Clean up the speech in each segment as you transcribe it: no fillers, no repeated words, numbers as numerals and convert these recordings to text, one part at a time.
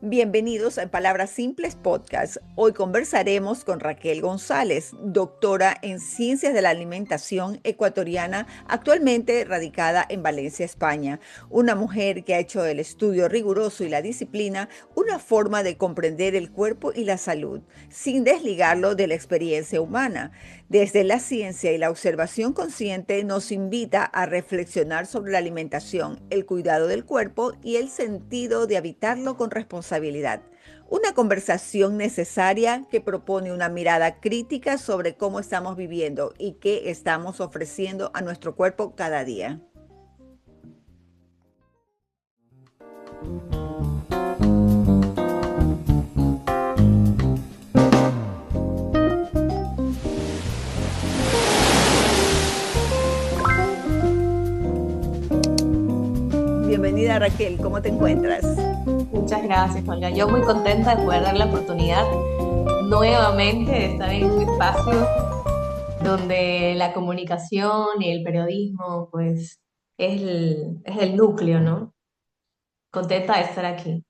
Bienvenidos a Palabras Simples Podcast. Hoy conversaremos con Raquel González, doctora en Ciencias de la Alimentación ecuatoriana, actualmente radicada en Valencia, España. Una mujer que ha hecho del estudio riguroso y la disciplina una forma de comprender el cuerpo y la salud, sin desligarlo de la experiencia humana. Desde la ciencia y la observación consciente nos invita a reflexionar sobre la alimentación, el cuidado del cuerpo y el sentido de habitarlo con responsabilidad. Una conversación necesaria que propone una mirada crítica sobre cómo estamos viviendo y qué estamos ofreciendo a nuestro cuerpo cada día. Bienvenida Raquel, ¿cómo te encuentras? Muchas gracias, Olga. Yo muy contenta de poder dar la oportunidad nuevamente de estar en un espacio donde la comunicación y el periodismo, pues, es el núcleo, ¿no? Contenta de estar aquí.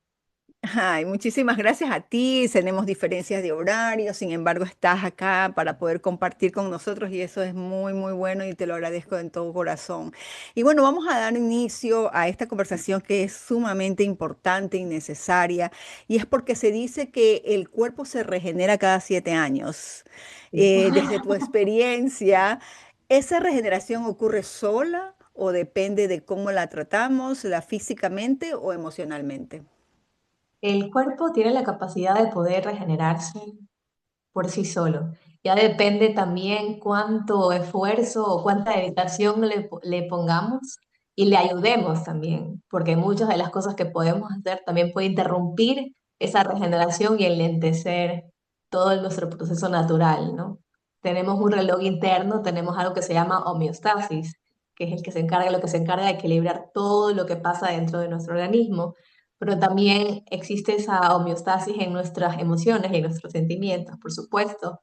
Ay, muchísimas gracias a ti. Tenemos diferencias de horario, sin embargo, estás acá para poder compartir con nosotros y eso es muy, muy bueno y te lo agradezco de todo corazón. Y bueno, vamos a dar inicio a esta conversación que es sumamente importante y necesaria y es porque se dice que el cuerpo se regenera cada 7 años. Sí. Desde tu experiencia, ¿esa regeneración ocurre sola o depende de cómo la tratamos, la físicamente o emocionalmente? El cuerpo tiene la capacidad de poder regenerarse por sí solo. Ya depende también cuánto esfuerzo o cuánta dedicación le pongamos y le ayudemos también, porque muchas de las cosas que podemos hacer también puede interrumpir esa regeneración y enlentecer todo nuestro proceso natural, ¿no? Tenemos un reloj interno, tenemos algo que se llama homeostasis, que es el que se encarga, lo que se encarga de equilibrar todo lo que pasa dentro de nuestro organismo, pero también existe esa homeostasis en nuestras emociones y en nuestros sentimientos, por supuesto.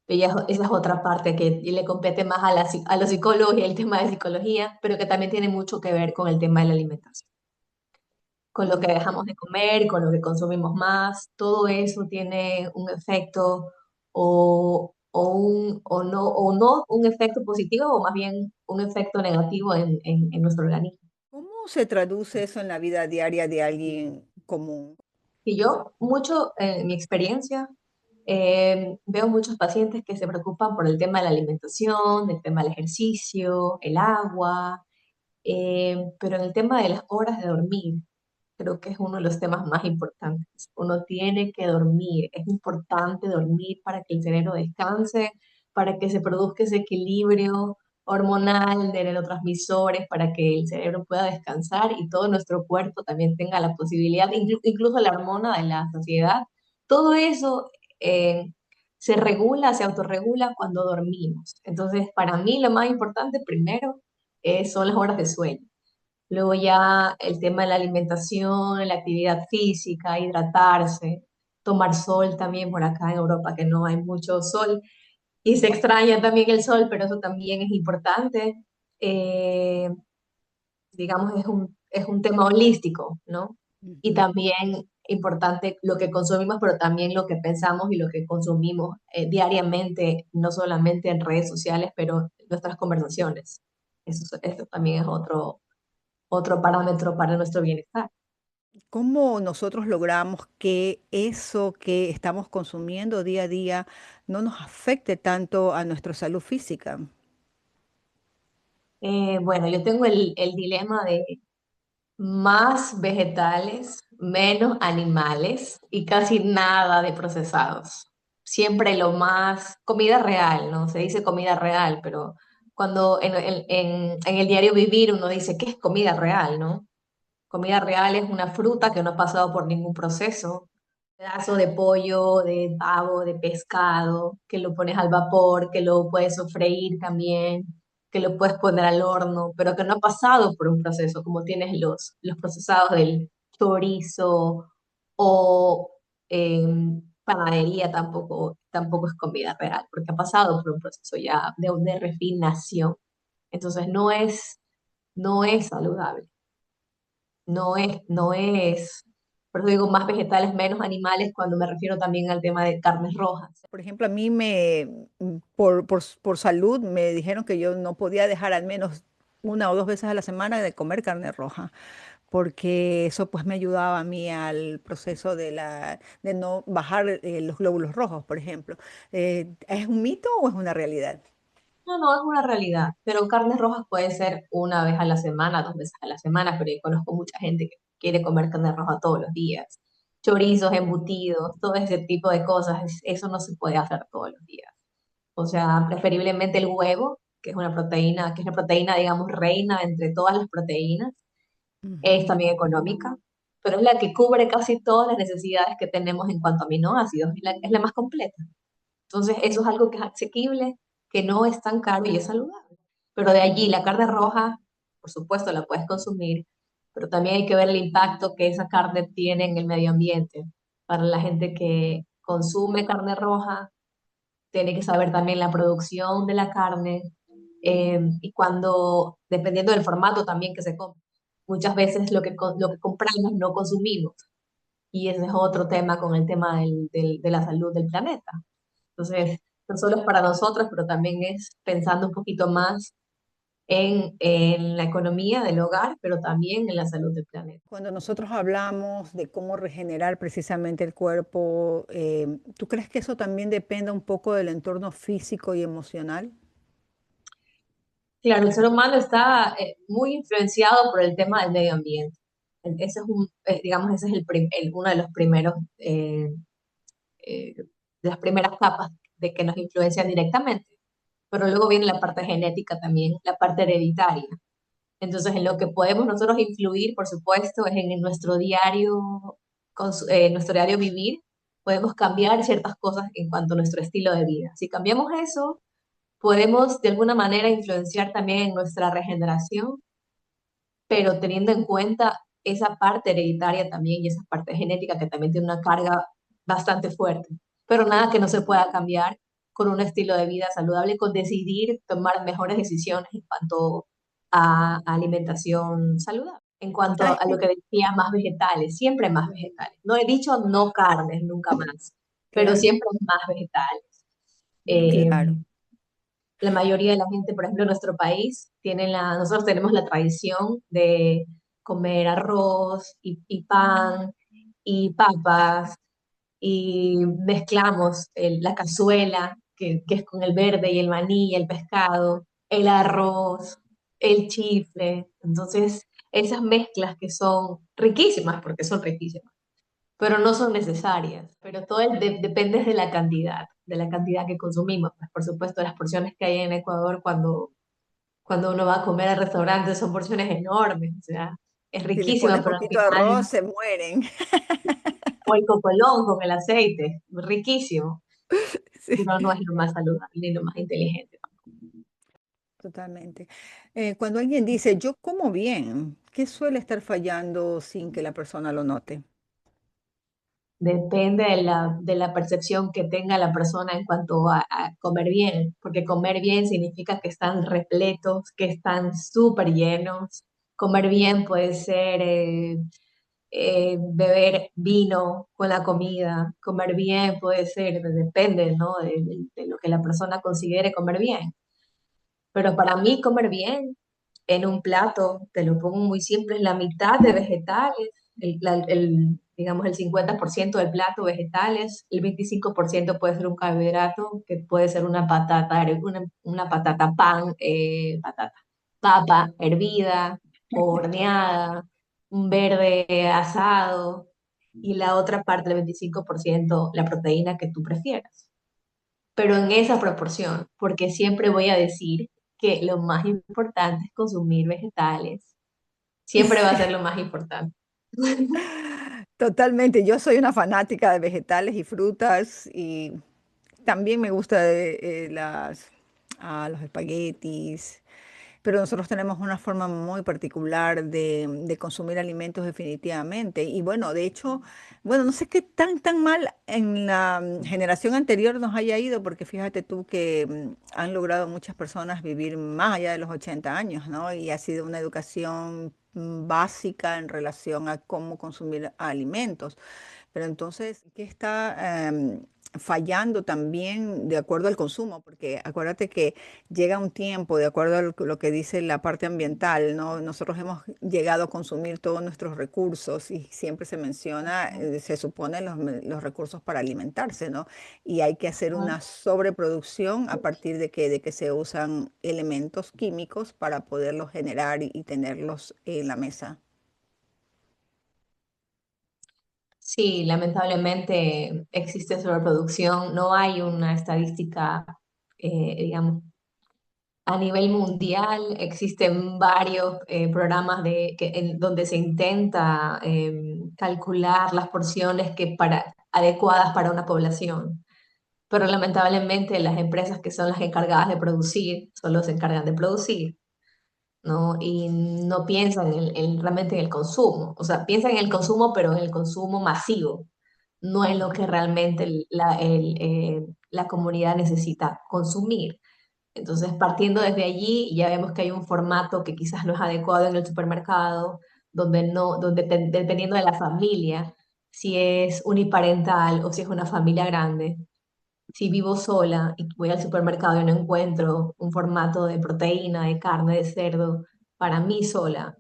Esa es otra parte que le compete más a los psicólogos y el tema de psicología, pero que también tiene mucho que ver con el tema de la alimentación, con lo que dejamos de comer, con lo que consumimos más, todo eso tiene un efecto o no un efecto positivo o más bien un efecto negativo en nuestro organismo. ¿Cómo se traduce eso en la vida diaria de alguien común? Y yo, mucho en mi experiencia, veo muchos pacientes que se preocupan por el tema de la alimentación, el tema del ejercicio, el agua, pero en el tema de las horas de dormir, creo que es uno de los temas más importantes. Uno tiene que dormir, es importante dormir para que el cerebro descanse, para que se produzca ese equilibrio hormonal de neurotransmisores, para que el cerebro pueda descansar y todo nuestro cuerpo también tenga la posibilidad, incluso la hormona de la saciedad, todo eso eh, se regula, se autorregula cuando dormimos. Entonces, para mí lo más importante primero son las horas de sueño. Luego ya el tema de la alimentación, la actividad física, hidratarse, tomar sol también por acá en Europa, que no hay mucho sol y se extraña también el sol, pero eso también es importante. Eh, digamos, es un tema holístico, ¿no? Y Ujú. también importante lo que consumimos, pero también lo que pensamos y lo que consumimos diariamente, no solamente en redes sociales, pero en nuestras conversaciones. Eso también es otro parámetro para nuestro bienestar. ¿Cómo nosotros logramos que eso que estamos consumiendo día a día no nos afecte tanto a nuestra salud física? Bueno, yo tengo el dilema de más vegetales, menos animales y casi nada de procesados. Siempre lo más, comida real, ¿no? Se dice comida real, pero cuando en el diario vivir uno dice, ¿qué es comida real, no? Comida real es una fruta que no ha pasado por ningún proceso. Pedazo de pollo, de pavo, de pescado, que lo pones al vapor, que lo puedes sofreír también, que lo puedes poner al horno, pero que no ha pasado por un proceso, como tienes los procesados del chorizo o panadería tampoco es comida real, porque ha pasado por un proceso ya de refinación. Entonces no es saludable, no es Por eso digo más vegetales, menos animales, cuando me refiero también al tema de carnes rojas. Por ejemplo, a mí por salud me dijeron que yo no podía dejar al menos una o dos veces a la semana de comer carne roja, porque eso pues me ayudaba a mí al proceso de no bajar los glóbulos rojos, por ejemplo. ¿Es un mito o es una realidad? No, no, es una realidad, pero carnes rojas puede ser una vez a la semana, dos veces a la semana, pero yo conozco mucha gente que quiere comer carne roja todos los días. Chorizos, embutidos, todo ese tipo de cosas, eso no se puede hacer todos los días. O sea, preferiblemente el huevo, que es una proteína, que es la proteína, digamos, reina entre todas las proteínas, es Ujú. también económica, pero es la que cubre casi todas las necesidades que tenemos en cuanto a aminoácidos, es la más completa. Entonces, eso es algo que es asequible, que no es tan caro y es saludable. Pero de allí, la carne roja, por supuesto, la puedes consumir, pero también hay que ver el impacto que esa carne tiene en el medio ambiente. Para la gente que consume carne roja, tiene que saber también la producción de la carne y cuando, dependiendo del formato también que se compra. Muchas veces lo que compramos no consumimos y ese es otro tema con el tema de la salud del planeta. Entonces, no solo es para nosotros, pero también es pensando un poquito más en la economía del hogar, pero también en la salud del planeta. Cuando nosotros hablamos de cómo regenerar precisamente el cuerpo, ¿tú crees que eso también depende un poco del entorno físico y emocional? Claro, el ser humano está muy influenciado por el tema del medio ambiente. Ese es digamos, ese es uno de los primeros, de las primeras capas de que nos influencian directamente. Pero luego viene la parte genética también, la parte hereditaria. Entonces, en lo que podemos nosotros influir, por supuesto, es en nuestro diario vivir. Podemos cambiar ciertas cosas en cuanto a nuestro estilo de vida. Si cambiamos eso, podemos de alguna manera influenciar también en nuestra regeneración, pero teniendo en cuenta esa parte hereditaria también y esa parte genética que también tiene una carga bastante fuerte. Pero nada que no se pueda cambiar con un estilo de vida saludable, con decidir tomar mejores decisiones en cuanto a alimentación saludable. En cuanto ¿Sabes a lo qué? que decía, más vegetales, siempre más vegetales. No he dicho no carnes, nunca más, pero Claro, siempre más vegetales. Eh, claro. la mayoría de la gente, por ejemplo, en nuestro país, nosotros tenemos la tradición de comer arroz y pan y papas y mezclamos la cazuela, que es con el verde y el maní, el pescado, el arroz, el chifle. Entonces, esas mezclas que son riquísimas, porque son riquísimas, pero no son necesarias. Pero todo depende de la cantidad que consumimos. Pues, por supuesto, las porciones que hay en Ecuador cuando uno va a comer al restaurante son porciones enormes, o sea, es Si les riquísima, pones pero al poquito de arroz, final, se mueren. o el cocolón con el aceite, riquísimo, Sí, pero no es lo más saludable ni lo más inteligente. totalmente. Cuando alguien dice, yo como bien, ¿qué suele estar fallando sin que la persona lo note? Depende de la percepción que tenga la persona en cuanto a comer bien, porque comer bien significa que están repletos, que están súper llenos. Comer bien puede ser beber vino con la comida, comer bien puede ser, depende, ¿no? De lo que la persona considere comer bien. Pero para mí comer bien en un plato, te lo pongo muy simple, es la mitad de vegetales, digamos el 50% del plato vegetales, el 25% puede ser un carbohidrato, que puede ser una patata pan, papa hervida o horneada, un verde asado, y la otra parte, el 25% la proteína que tú prefieras, pero en esa proporción, porque siempre voy a decir que lo más importante es consumir vegetales. Siempre va a ser lo más importante. Totalmente, yo soy una fanática de vegetales y frutas y también me gusta los espaguetis. pero nosotros tenemos una forma muy particular de consumir alimentos definitivamente. Y bueno, de hecho, bueno, no sé qué tan mal en la generación anterior nos haya ido, porque fíjate tú que han logrado muchas personas vivir más allá de los 80 años, ¿no? Y ha sido una educación básica en relación a cómo consumir alimentos. Pero entonces, ¿qué está fallando también de acuerdo al consumo? Porque acuérdate que llega un tiempo, de acuerdo a lo que dice la parte ambiental, ¿no? Nosotros hemos llegado a consumir todos nuestros recursos y siempre se menciona, se supone los recursos para alimentarse, ¿no? Y hay que hacer una sobreproducción a partir de que se usan elementos químicos para poderlos generar y tenerlos en la mesa. Sí, lamentablemente existe sobreproducción. No hay una estadística, digamos, a nivel mundial. Existen varios programas donde se intenta calcular las porciones adecuadas para una población. Pero lamentablemente las empresas que son las encargadas de producir solo se encargan de producir, ¿no? Y no piensan realmente en el consumo. O sea, piensan en el consumo, pero en el consumo masivo, no en lo que realmente la comunidad necesita consumir. Entonces, partiendo desde allí, ya vemos que hay un formato que quizás no es adecuado en el supermercado, donde no, dependiendo de la familia, si es uniparental o si es una familia grande, si vivo sola y voy al supermercado y no encuentro un formato de proteína, de carne, de cerdo para mí sola,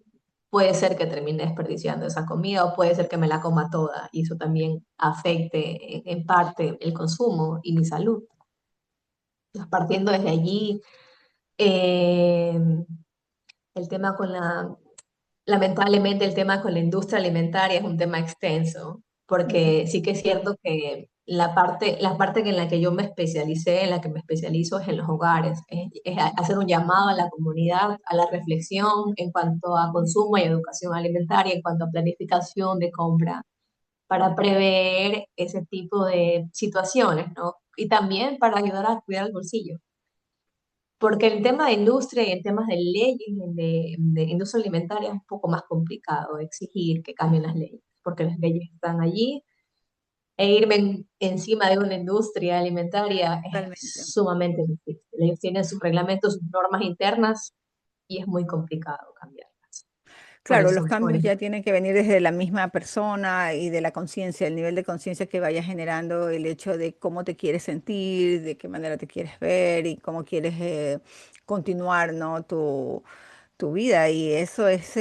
puede ser que termine desperdiciando esa comida o puede ser que me la coma toda y eso también afecte en parte el consumo y mi salud. Entonces, partiendo desde allí, eh, el tema con la lamentablemente el tema con la industria alimentaria es un tema extenso, Ujú. porque sí que es cierto que la parte en la que yo me especialicé, en la que me especializo es en los hogares, es hacer un llamado a la comunidad, a la reflexión en cuanto a consumo y educación alimentaria, en cuanto a planificación de compra, para prever ese tipo de situaciones, ¿no? Y también para ayudar a cuidar el bolsillo. Porque el tema de industria y en temas de leyes de industria alimentaria es un poco más complicado exigir que cambien las leyes, porque las leyes están allí e irme encima de una industria alimentaria Totalmente. es sumamente difícil. Ellos tienen sus reglamentos, sus normas internas y es muy complicado cambiarlas. Claro, los cambios ya tienen que venir desde la misma persona y de la conciencia, el nivel de conciencia que vaya generando el hecho de cómo te quieres sentir, de qué manera te quieres ver y cómo quieres continuar, ¿no? Tu vida. Y eso es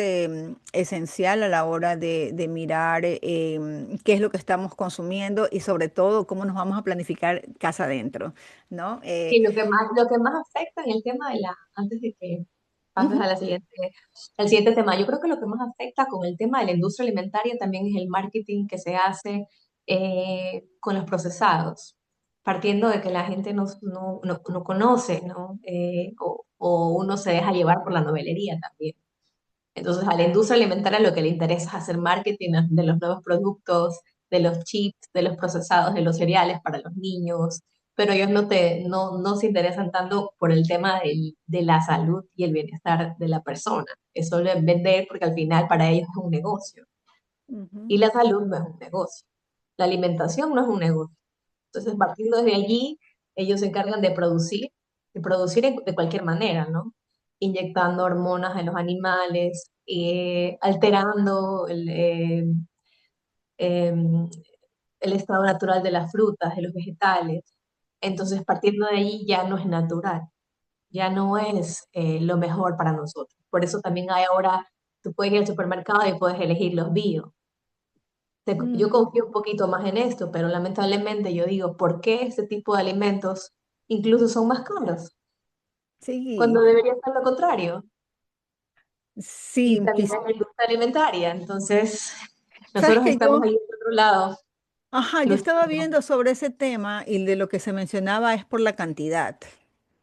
esencial a la hora de mirar qué es lo que estamos consumiendo y sobre todo cómo nos vamos a planificar casa adentro, ¿no? Sí, lo que más afecta en el tema antes de que pases Ujú. al siguiente tema, yo creo que lo que más afecta con el tema de la industria alimentaria también es el marketing que se hace con los procesados, partiendo de que la gente no conoce, ¿no? O uno se deja llevar por la novelería también. Entonces, a la industria alimentaria lo que le interesa es hacer marketing de los nuevos productos, de los chips, de los procesados, de los cereales para los niños, pero ellos no se interesan tanto por el tema de la salud y el bienestar de la persona. Eso es vender porque al final para ellos es un negocio Ujú. y la salud no es un negocio. La alimentación no es un negocio. Entonces, partiendo desde allí, ellos se encargan de producir de cualquier manera, ¿no? Inyectando hormonas en los animales, alterando em, el estado natural de las frutas, de los vegetales. Entonces, partiendo de allí, ya no es natural, ya no es lo mejor para nosotros. Por eso también hay ahora, tú puedes ir al supermercado y puedes elegir los bio. Yo Mm, confío un poquito más en esto, pero lamentablemente yo digo, ¿por qué este tipo de alimentos incluso son más caros? Cuando sí, debería ser lo contrario. Y sí, también hay la industria alimentaria. Entonces, sabes nosotros que estamos yo, ahí por otro lado. ajá, yo estaba luchando. viendo sobre ese tema y de lo que se mencionaba es por la cantidad,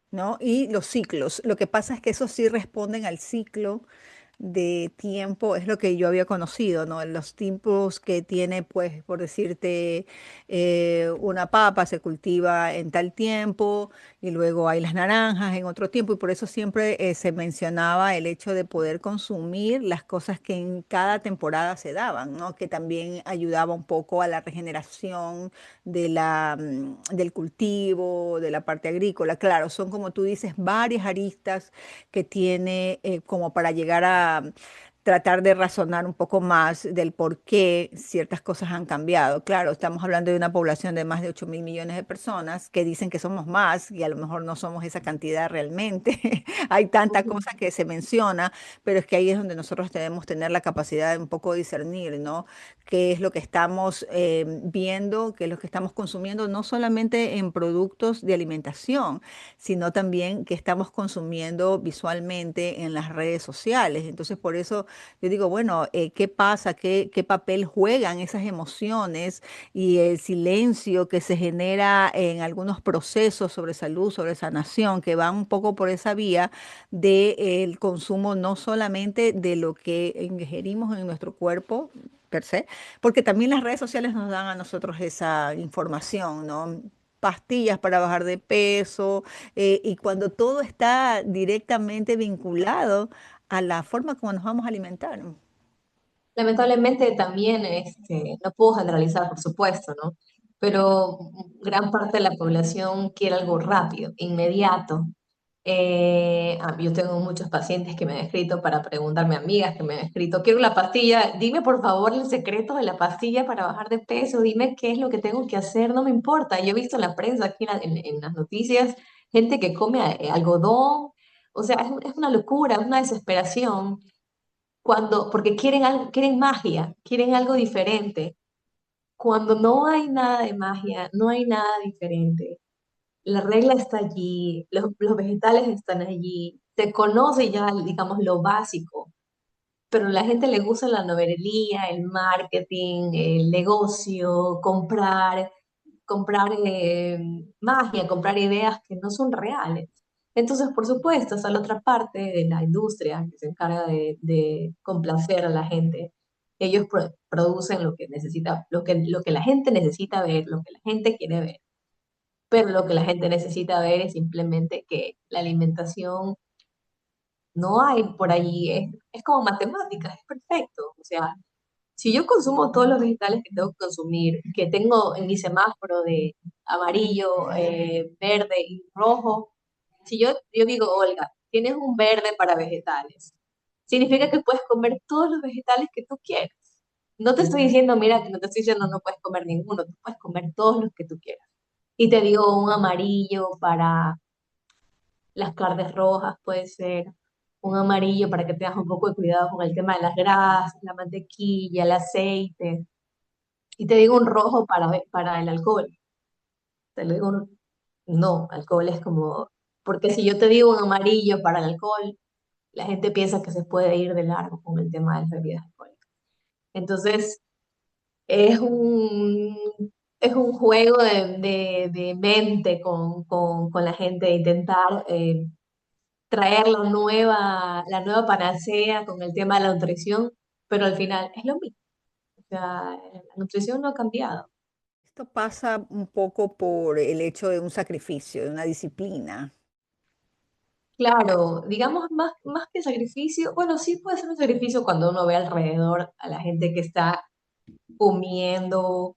¿no? Y los ciclos. Lo que pasa es que esos sí responden al ciclo de tiempo es lo que yo había conocido, ¿no? Los tiempos que tiene, pues, por decirte, una papa se cultiva en tal tiempo y luego hay las naranjas en otro tiempo y por eso siempre se mencionaba el hecho de poder consumir las cosas que en cada temporada se daban, ¿no? Que también ayudaba un poco a la regeneración del cultivo, de la parte agrícola. Claro, son como tú dices, varias aristas que tiene como para llegar a tratar de razonar un poco más del por qué ciertas cosas han cambiado. Claro, estamos hablando de una población de más de 8.000 millones de personas que dicen que somos más y a lo mejor no somos esa cantidad realmente. Hay tanta Ujú. cosa que se menciona, pero es que ahí es donde nosotros debemos tener la capacidad de un poco discernir, ¿no? Qué es lo que estamos viendo, qué es lo que estamos consumiendo, no solamente en productos de alimentación, sino también que estamos consumiendo visualmente en las redes sociales. Entonces, por eso yo digo, bueno, ¿qué pasa? ¿Qué papel juegan esas emociones y el silencio que se genera en algunos procesos sobre salud, sobre sanación, que van un poco por esa vía del consumo no solamente de lo que ingerimos en nuestro cuerpo, per se, porque también las redes sociales nos dan a nosotros esa información, ¿no? Pastillas para bajar de peso, y cuando todo está directamente vinculado a la forma como nos vamos a alimentar. Lamentablemente también, no puedo generalizar, por supuesto, ¿no? Pero gran parte de la población quiere algo rápido, inmediato. Yo tengo muchos pacientes que me han escrito para preguntarme, amigas que me han escrito, quiero la pastilla, dime por favor el secreto de la pastilla para bajar de peso, dime qué es lo que tengo que hacer, no me importa. Yo he visto en la prensa, aquí en las noticias, gente que come algodón, o sea, es una locura, es una desesperación porque quieren algo, quieren magia, quieren algo diferente. Cuando no hay nada de magia, no hay nada diferente. La regla está allí, los vegetales están allí, se conoce ya, digamos, lo básico, pero a la gente le gusta la novelería, el marketing, el negocio, comprar magia, comprar ideas que no son reales. Entonces, por supuesto, está la otra parte de la industria que se encarga de complacer a la gente. Ellos producen lo que necesita, lo que la gente necesita ver, lo que la gente quiere ver. Pero lo que la gente necesita ver es simplemente que la alimentación no hay por allí, es como matemáticas, es perfecto. O sea, si yo consumo todos los vegetales que tengo que consumir, que tengo en mi semáforo de amarillo, verde y rojo, si yo digo, Olga, tienes un verde para vegetales, significa que puedes comer todos los vegetales que tú quieras. No te estoy diciendo, mira, que no te estoy diciendo no puedes comer ninguno, tú puedes comer todos los que tú quieras. Y te digo un amarillo para las carnes rojas, puede ser un amarillo para que tengas un poco de cuidado con el tema de las grasas, la mantequilla, el aceite. Y te digo un rojo para el alcohol. Te lo digo no, alcohol es como, porque si yo te digo un amarillo para el alcohol, la gente piensa que se puede ir de largo con el tema de las bebidas alcohólicas. Entonces, es un, es un juego de mente con la gente, de intentar traer la nueva panacea con el tema de la nutrición, pero al final es lo mismo. O sea, la nutrición no ha cambiado. Esto pasa un poco por el hecho de un sacrificio, de una disciplina. Claro, digamos más que sacrificio, bueno, sí puede ser un sacrificio cuando uno ve alrededor a la gente que está comiendo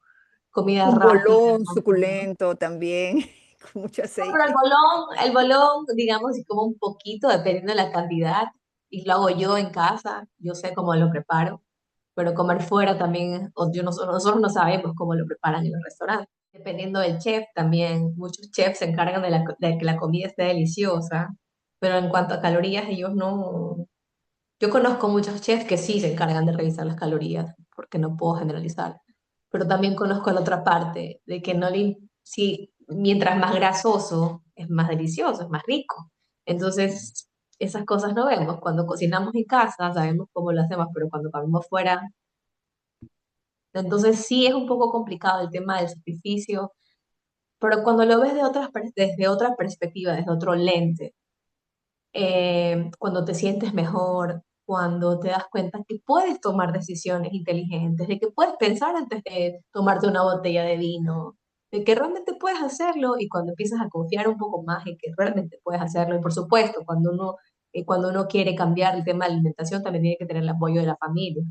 comida Un rápida, bolón ¿no? No, suculento también, con mucho pero aceite. el bolón, digamos, y como un poquito, dependiendo de la cantidad, y lo hago yo en casa, yo sé cómo lo preparo, pero comer fuera también, nosotros no sabemos cómo lo preparan en los restaurantes. Dependiendo del chef también, muchos chefs se encargan de que la comida esté deliciosa, pero en cuanto a calorías, ellos no. Yo conozco muchos chefs que sí se encargan de revisar las calorías, porque no puedo generalizar, pero también conozco la otra parte, de que no le, si, mientras más grasoso, es más delicioso, es más rico. Entonces, esas cosas no vemos. Cuando cocinamos en casa, sabemos cómo lo hacemos, pero cuando comemos fuera, entonces sí es un poco complicado el tema del sacrificio, pero cuando lo ves desde otra perspectiva, desde otro lente, cuando te sientes mejor, cuando te das cuenta que puedes tomar decisiones inteligentes, de que puedes pensar antes de tomarte una botella de vino, de que realmente puedes hacerlo y cuando empiezas a confiar un poco más en que realmente puedes hacerlo. Y por supuesto, cuando uno quiere cambiar el tema de alimentación, también tiene que tener el apoyo de la familia,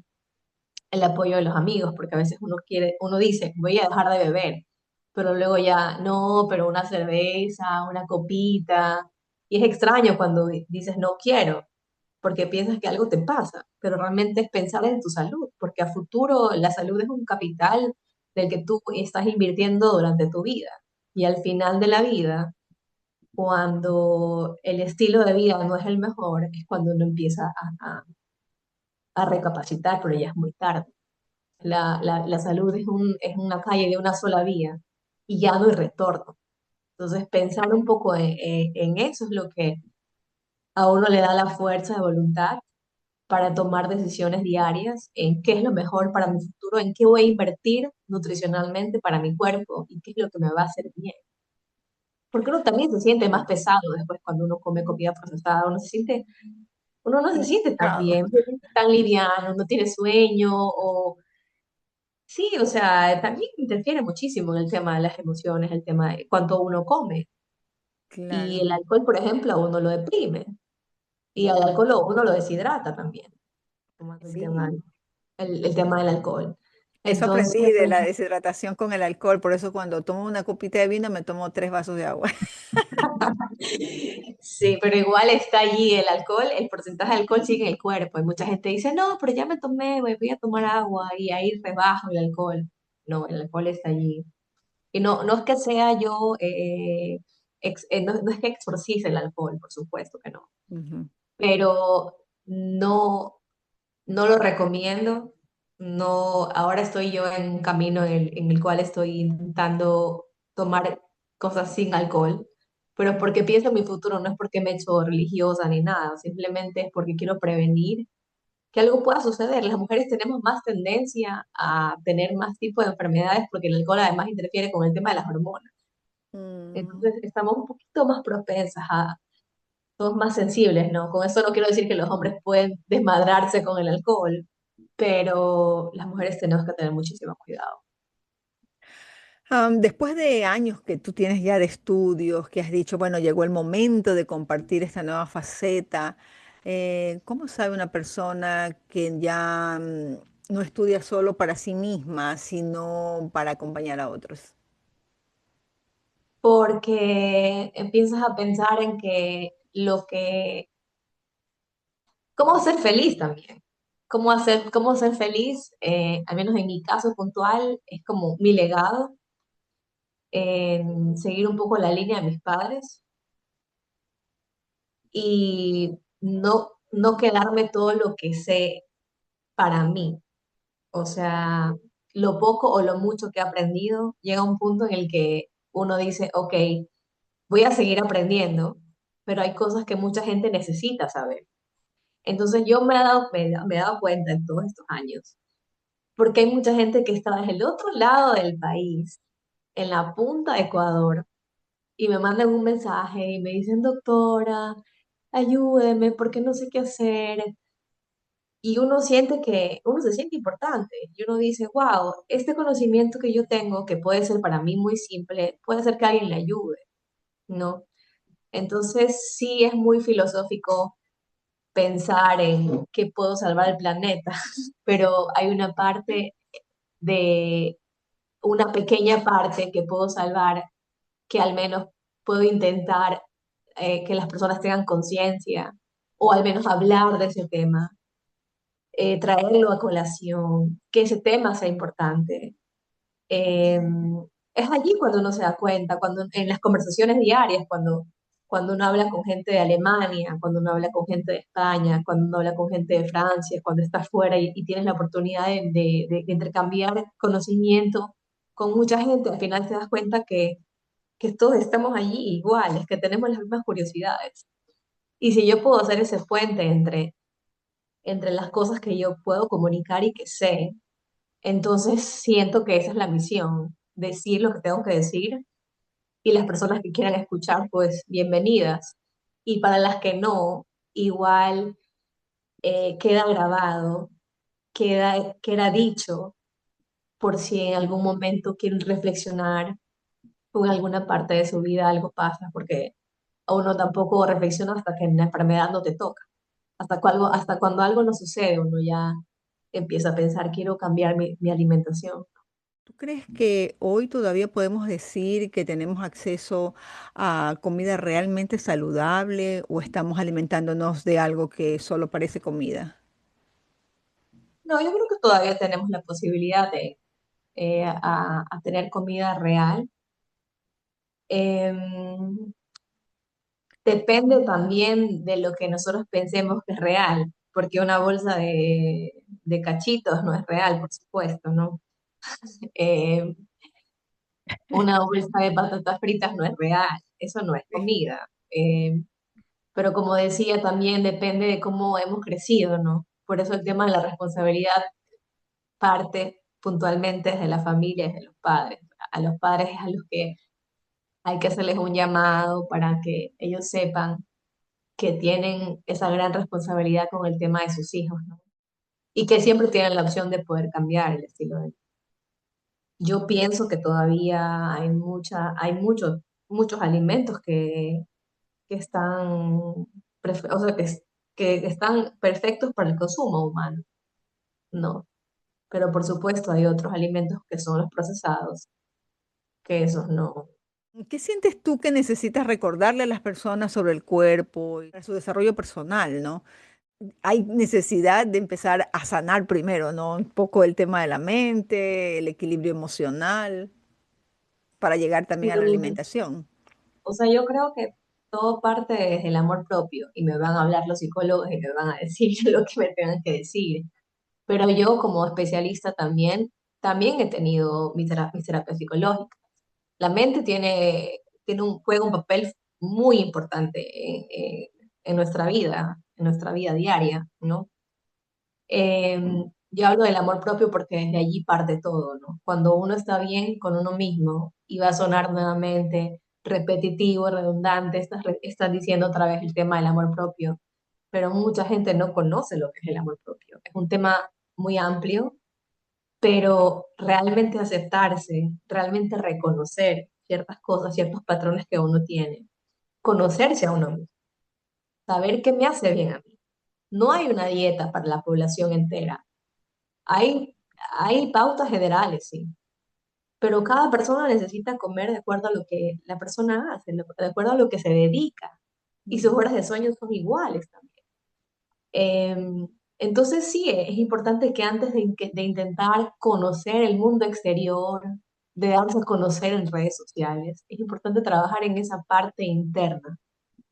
el apoyo de los amigos, porque a veces uno dice, voy a dejar de beber, pero luego ya, no, pero una cerveza, una copita, y es extraño cuando dices, no quiero, porque piensas que algo te pasa, pero realmente es pensar en tu salud, porque a futuro la salud es un capital del que tú estás invirtiendo durante tu vida. Y al final de la vida, cuando el estilo de vida no es el mejor, es cuando uno empieza a recapacitar, pero ya es muy tarde. La salud es una calle de una sola vía y ya no hay retorno. Entonces, pensar un poco en eso es lo que a uno le da la fuerza de voluntad para tomar decisiones diarias en qué es lo mejor para mi futuro, en qué voy a invertir nutricionalmente para mi cuerpo y qué es lo que me va a hacer bien. Porque uno también se siente más Claro. pesado después cuando uno come comida procesada, uno no se siente tan Claro. bien, no se siente tan liviano, no tiene sueño o sí, o sea, también interfiere muchísimo en el tema de las emociones, el tema de cuánto uno come. Y Claro. el alcohol, por ejemplo, a uno lo deprime y al alcohol uno lo deshidrata también, como es Sí. el tema del alcohol. Eso Entonces, aprendí de la deshidratación con el alcohol, por eso cuando tomo una copita de vino me tomo 3 vasos de agua. sí, pero igual está allí el alcohol, el porcentaje de alcohol sigue en el cuerpo. Y mucha gente dice, no, pero ya me tomé, voy a tomar agua y ahí rebajo el alcohol. No, el alcohol está allí. Y no es que sea yo, no es que exorcice el alcohol, por supuesto que no. Ujú. Pero no, no lo recomiendo. No, ahora estoy yo en un camino en el cual estoy intentando tomar cosas sin alcohol, pero porque pienso en mi futuro, no es porque me he hecho religiosa ni nada, simplemente es porque quiero prevenir que algo pueda suceder. Las mujeres tenemos más tendencia a tener más tipos de enfermedades porque el alcohol además interfiere con el tema de las hormonas. Mm. Entonces estamos un poquito más propensas somos más sensibles, ¿no? Con eso no quiero decir que los hombres pueden desmadrarse con el alcohol, pero las mujeres tenemos que tener muchísimo cuidado. Después de años que tú tienes ya de estudios, que has dicho, bueno, llegó el momento de compartir esta nueva faceta, ¿cómo sabe una persona que ya no estudia solo para sí misma, sino para acompañar a otros? Porque empiezas a pensar en cómo ser feliz también. Cómo ser feliz, al menos en mi caso puntual, es como mi legado, en seguir un poco la línea de mis padres y no quedarme todo lo que sé para mí. O sea, lo poco o lo mucho que he aprendido, llega a un punto en el que uno dice, ok, voy a seguir aprendiendo, pero hay cosas que mucha gente necesita saber. Entonces yo me he dado cuenta en todos estos años, porque hay mucha gente que está desde el otro lado del país, en la punta de Ecuador, y me mandan un mensaje y me dicen, doctora, ayúdeme porque no sé qué hacer. Y uno se siente importante y uno dice, wow, este conocimiento que yo tengo, que puede ser para mí muy simple, puede hacer que alguien le ayude, ¿no? Entonces sí es muy filosófico pensar en que puedo salvar el planeta, pero hay de, una pequeña parte que puedo salvar, que al menos puedo intentar que las personas tengan conciencia o al menos hablar de ese tema, traerlo a colación, que ese tema sea importante. Eh, es allí cuando uno se da cuenta, cuando en las conversaciones diarias, cuando uno habla con gente de Alemania, cuando uno habla con gente de España, cuando uno habla con gente de Francia, cuando estás fuera y tienes la oportunidad de intercambiar conocimiento con mucha gente, al final te das cuenta que todos estamos allí iguales, que tenemos las mismas curiosidades. Y si yo puedo hacer ese puente entre las cosas que yo puedo comunicar y que sé, entonces siento que esa es la misión, decir lo que tengo que decir y las personas que quieran escuchar, pues bienvenidas. Y para las que no, igual queda grabado, queda dicho, por si en algún momento quieren reflexionar o en alguna parte de su vida algo pasa, porque uno tampoco reflexiona hasta que la enfermedad no te toca. Hasta cuando algo no sucede, uno ya empieza a pensar, quiero cambiar mi alimentación. ¿Tú crees que hoy todavía podemos decir que tenemos acceso a comida realmente saludable o estamos alimentándonos de algo que solo parece comida? No, yo creo que todavía tenemos la posibilidad de a tener comida real. Em, Depende también de lo que nosotros pensemos que es real, porque una bolsa de cachitos no es real, por supuesto, ¿no? Em, una bolsa de patatas fritas no es real, eso no es Sí. comida. Pero como decía, también depende de cómo hemos crecido, ¿no? Por eso el tema de la responsabilidad parte puntualmente desde la familia, desde los padres. A los padres es a los que hay que hacerles un llamado para que ellos sepan que tienen esa gran responsabilidad con el tema de sus hijos, ¿no? Y que siempre tienen la opción de poder cambiar el estilo de vida. Yo pienso que todavía hay muchos alimentos que están, o sea, que están perfectos para el consumo humano, ¿no? Pero por supuesto hay otros alimentos que son los procesados, que esos no. ¿Qué sientes tú que necesitas recordarle a las personas sobre el cuerpo y para su desarrollo personal, ¿no? Hay necesidad de empezar a sanar primero, ¿no? Un poco el tema de la mente, el equilibrio emocional, para llegar también a la Sí, alimentación. o sea, yo creo que todo parte desde el amor propio y me van a hablar los psicólogos y me van a decir lo que me tengan que decir. Pero yo como especialista también he tenido mis terapias psicológicas. La mente juega un papel muy importante en nuestra vida diaria, ¿no? Yo hablo del amor propio porque desde allí parte todo, ¿no? Cuando uno está bien con uno mismo y va a sonar nuevamente repetitivo, redundante, estás diciendo otra vez el tema del amor propio, pero mucha gente no conoce lo que es el amor propio. Es un tema muy amplio, pero realmente aceptarse, realmente reconocer ciertas cosas, ciertos patrones que uno tiene, conocerse a uno mismo, saber qué me hace bien a mí. No hay una dieta para la población entera. Hay, hay pautas generales, sí, pero cada persona necesita comer de acuerdo a lo que la persona hace, de acuerdo a lo que se dedica, y sus horas de sueño son iguales también. Entonces sí, es importante que antes de intentar conocer el mundo exterior, de darse a conocer en redes sociales, es importante trabajar en esa parte interna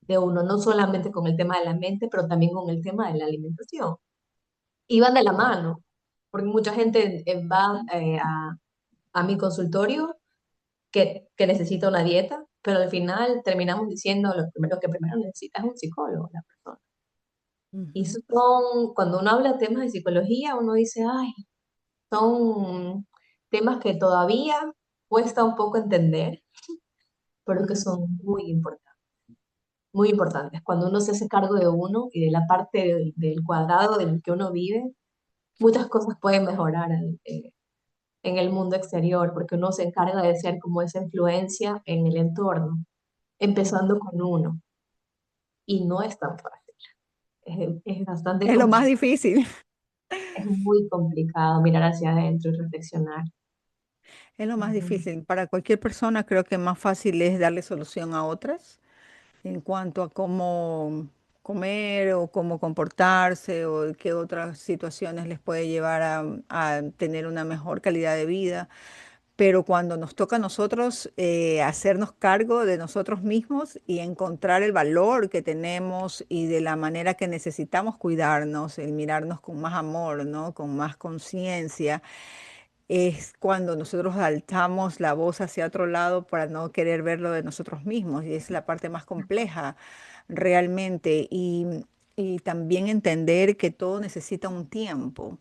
de uno, no solamente con el tema de la mente, pero también con el tema de la alimentación. Y van de la mano, porque mucha gente va a mi consultorio que necesita una dieta, pero al final terminamos diciendo lo que primero necesita es un psicólogo, la persona. Y Ujú, cuando uno habla de temas de psicología, uno dice, ay, son temas que todavía cuesta un poco entender, pero que ujú. son muy importantes, muy importantes. Cuando uno se hace cargo de uno y de la parte del cuadrado en el que uno vive, muchas cosas pueden mejorar en el mundo exterior, porque uno se encarga de ser como esa influencia en el entorno, empezando con uno. Y no es tan fácil, es bastante Es lo más complicado, difícil. es muy complicado mirar hacia adentro y reflexionar. Es lo más Ujú. difícil. Para cualquier persona creo que más fácil es darle solución a otras en cuanto a cómo comer o cómo comportarse o qué otras situaciones les puede llevar a tener una mejor calidad de vida. Pero cuando nos toca a nosotros hacernos cargo de nosotros mismos y encontrar el valor que tenemos y de la manera que necesitamos cuidarnos, el mirarnos con más amor, ¿no? Con más conciencia, es cuando nosotros alzamos la voz hacia otro lado para no querer verlo de nosotros mismos. Y es la parte más compleja realmente. Y también entender que todo necesita un tiempo.